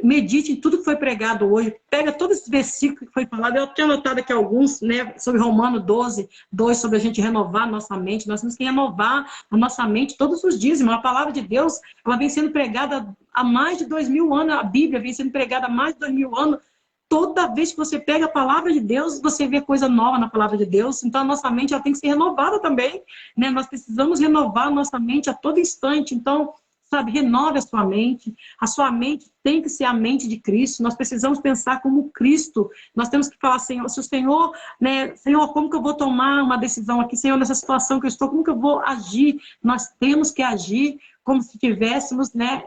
Medite em tudo que foi pregado hoje, pega todos esses versículos que foi falado. Eu tinha anotado aqui alguns, né, sobre Romano 12, 2, sobre a gente renovar a nossa mente. Nós temos que renovar a nossa mente todos os dias, irmão. A palavra de Deus, ela vem sendo pregada há mais de 2000 anos, a Bíblia vem sendo pregada há mais de 2000 anos. toda vez que você pega a palavra de Deus, você vê coisa nova na palavra de Deus. Então, a nossa mente ela tem que ser renovada também, né? Nós precisamos renovar a nossa mente a todo instante. Então, sabe, renove a sua mente. A sua mente tem que ser a mente de Cristo. Nós precisamos pensar como Cristo. Nós temos que falar, Senhor, se o Senhor, né, Senhor, como que eu vou tomar uma decisão aqui? Senhor, nessa situação que eu estou, como que eu vou agir? Nós temos que agir como se tivéssemos, né,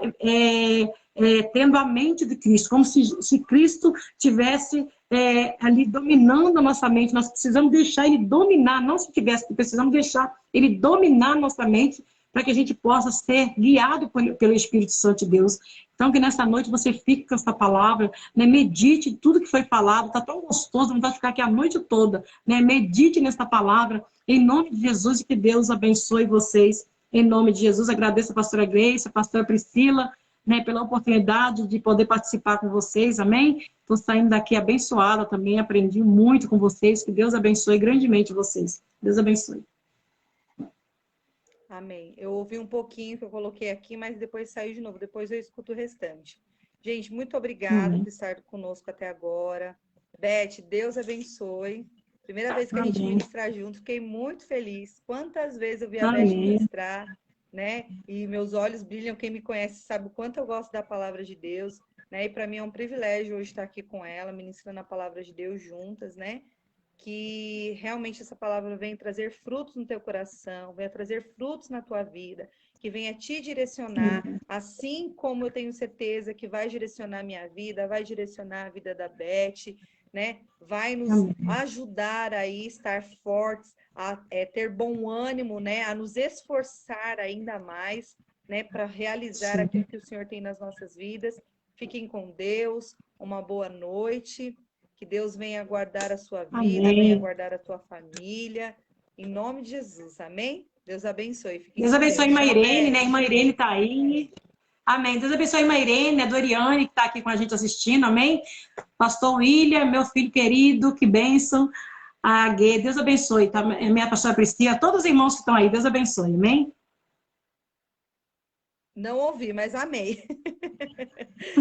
tendo a mente de Cristo, como se Cristo tivesse ali dominando a nossa mente. Nós precisamos deixar Ele dominar, não se tivesse, precisamos deixar Ele dominar a nossa mente para que a gente possa ser guiado pelo Espírito Santo de Deus. Então, que nessa noite você fique com essa palavra, né? Medite tudo que foi falado, está tão gostoso, não vai ficar aqui a noite toda, né? Medite nessa palavra, em nome de Jesus, e que Deus abençoe vocês. Em nome de Jesus, agradeço a pastora Grace, a pastora Priscila, né, pela oportunidade de poder participar com vocês, amém? Estou saindo daqui abençoada também, aprendi muito com vocês, que Deus abençoe grandemente vocês. Deus abençoe. Amém. Eu ouvi um pouquinho que eu coloquei aqui, mas depois saiu de novo. Depois eu escuto o restante. Gente, muito obrigada por estar conosco até agora. Beth, Deus abençoe. Primeira vez que a gente ministrar junto, fiquei muito feliz. Quantas vezes eu vi a Beth ministrar, né? E meus olhos brilham. Quem me conhece sabe o quanto eu gosto da palavra de Deus, né? E para mim é um privilégio hoje estar aqui com ela, ministrando a palavra de Deus juntas, né? Que realmente essa palavra venha trazer frutos no teu coração, venha trazer frutos na tua vida, que venha te direcionar, assim como eu tenho certeza que vai direcionar a minha vida, vai direcionar a vida da Beth, né? Vai nos ajudar a estar fortes, a ter bom ânimo, né? A nos esforçar ainda mais, né? Para realizar aquilo que o Senhor tem nas nossas vidas. Fiquem com Deus, uma boa noite. Que Deus venha guardar a sua vida, venha guardar a tua família. Em nome de Jesus, amém? Deus abençoe. Fiquem Deus com abençoe a Deus. irmã Tchau, Irene, né? A Beth. irmã Irene está aí. Amém. Deus abençoe a irmã Irene, a Doriane, que está aqui com a gente assistindo, amém? Pastor William, meu filho querido, que bênção. A Gê, Deus abençoe, tá? Minha pastora Priscila, todos os irmãos que estão aí, Deus abençoe, amém? Não ouvi, mas amei.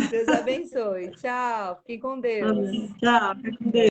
Deus abençoe. Tchau. Fiquem com Deus. Amém. Tchau, fica com Deus.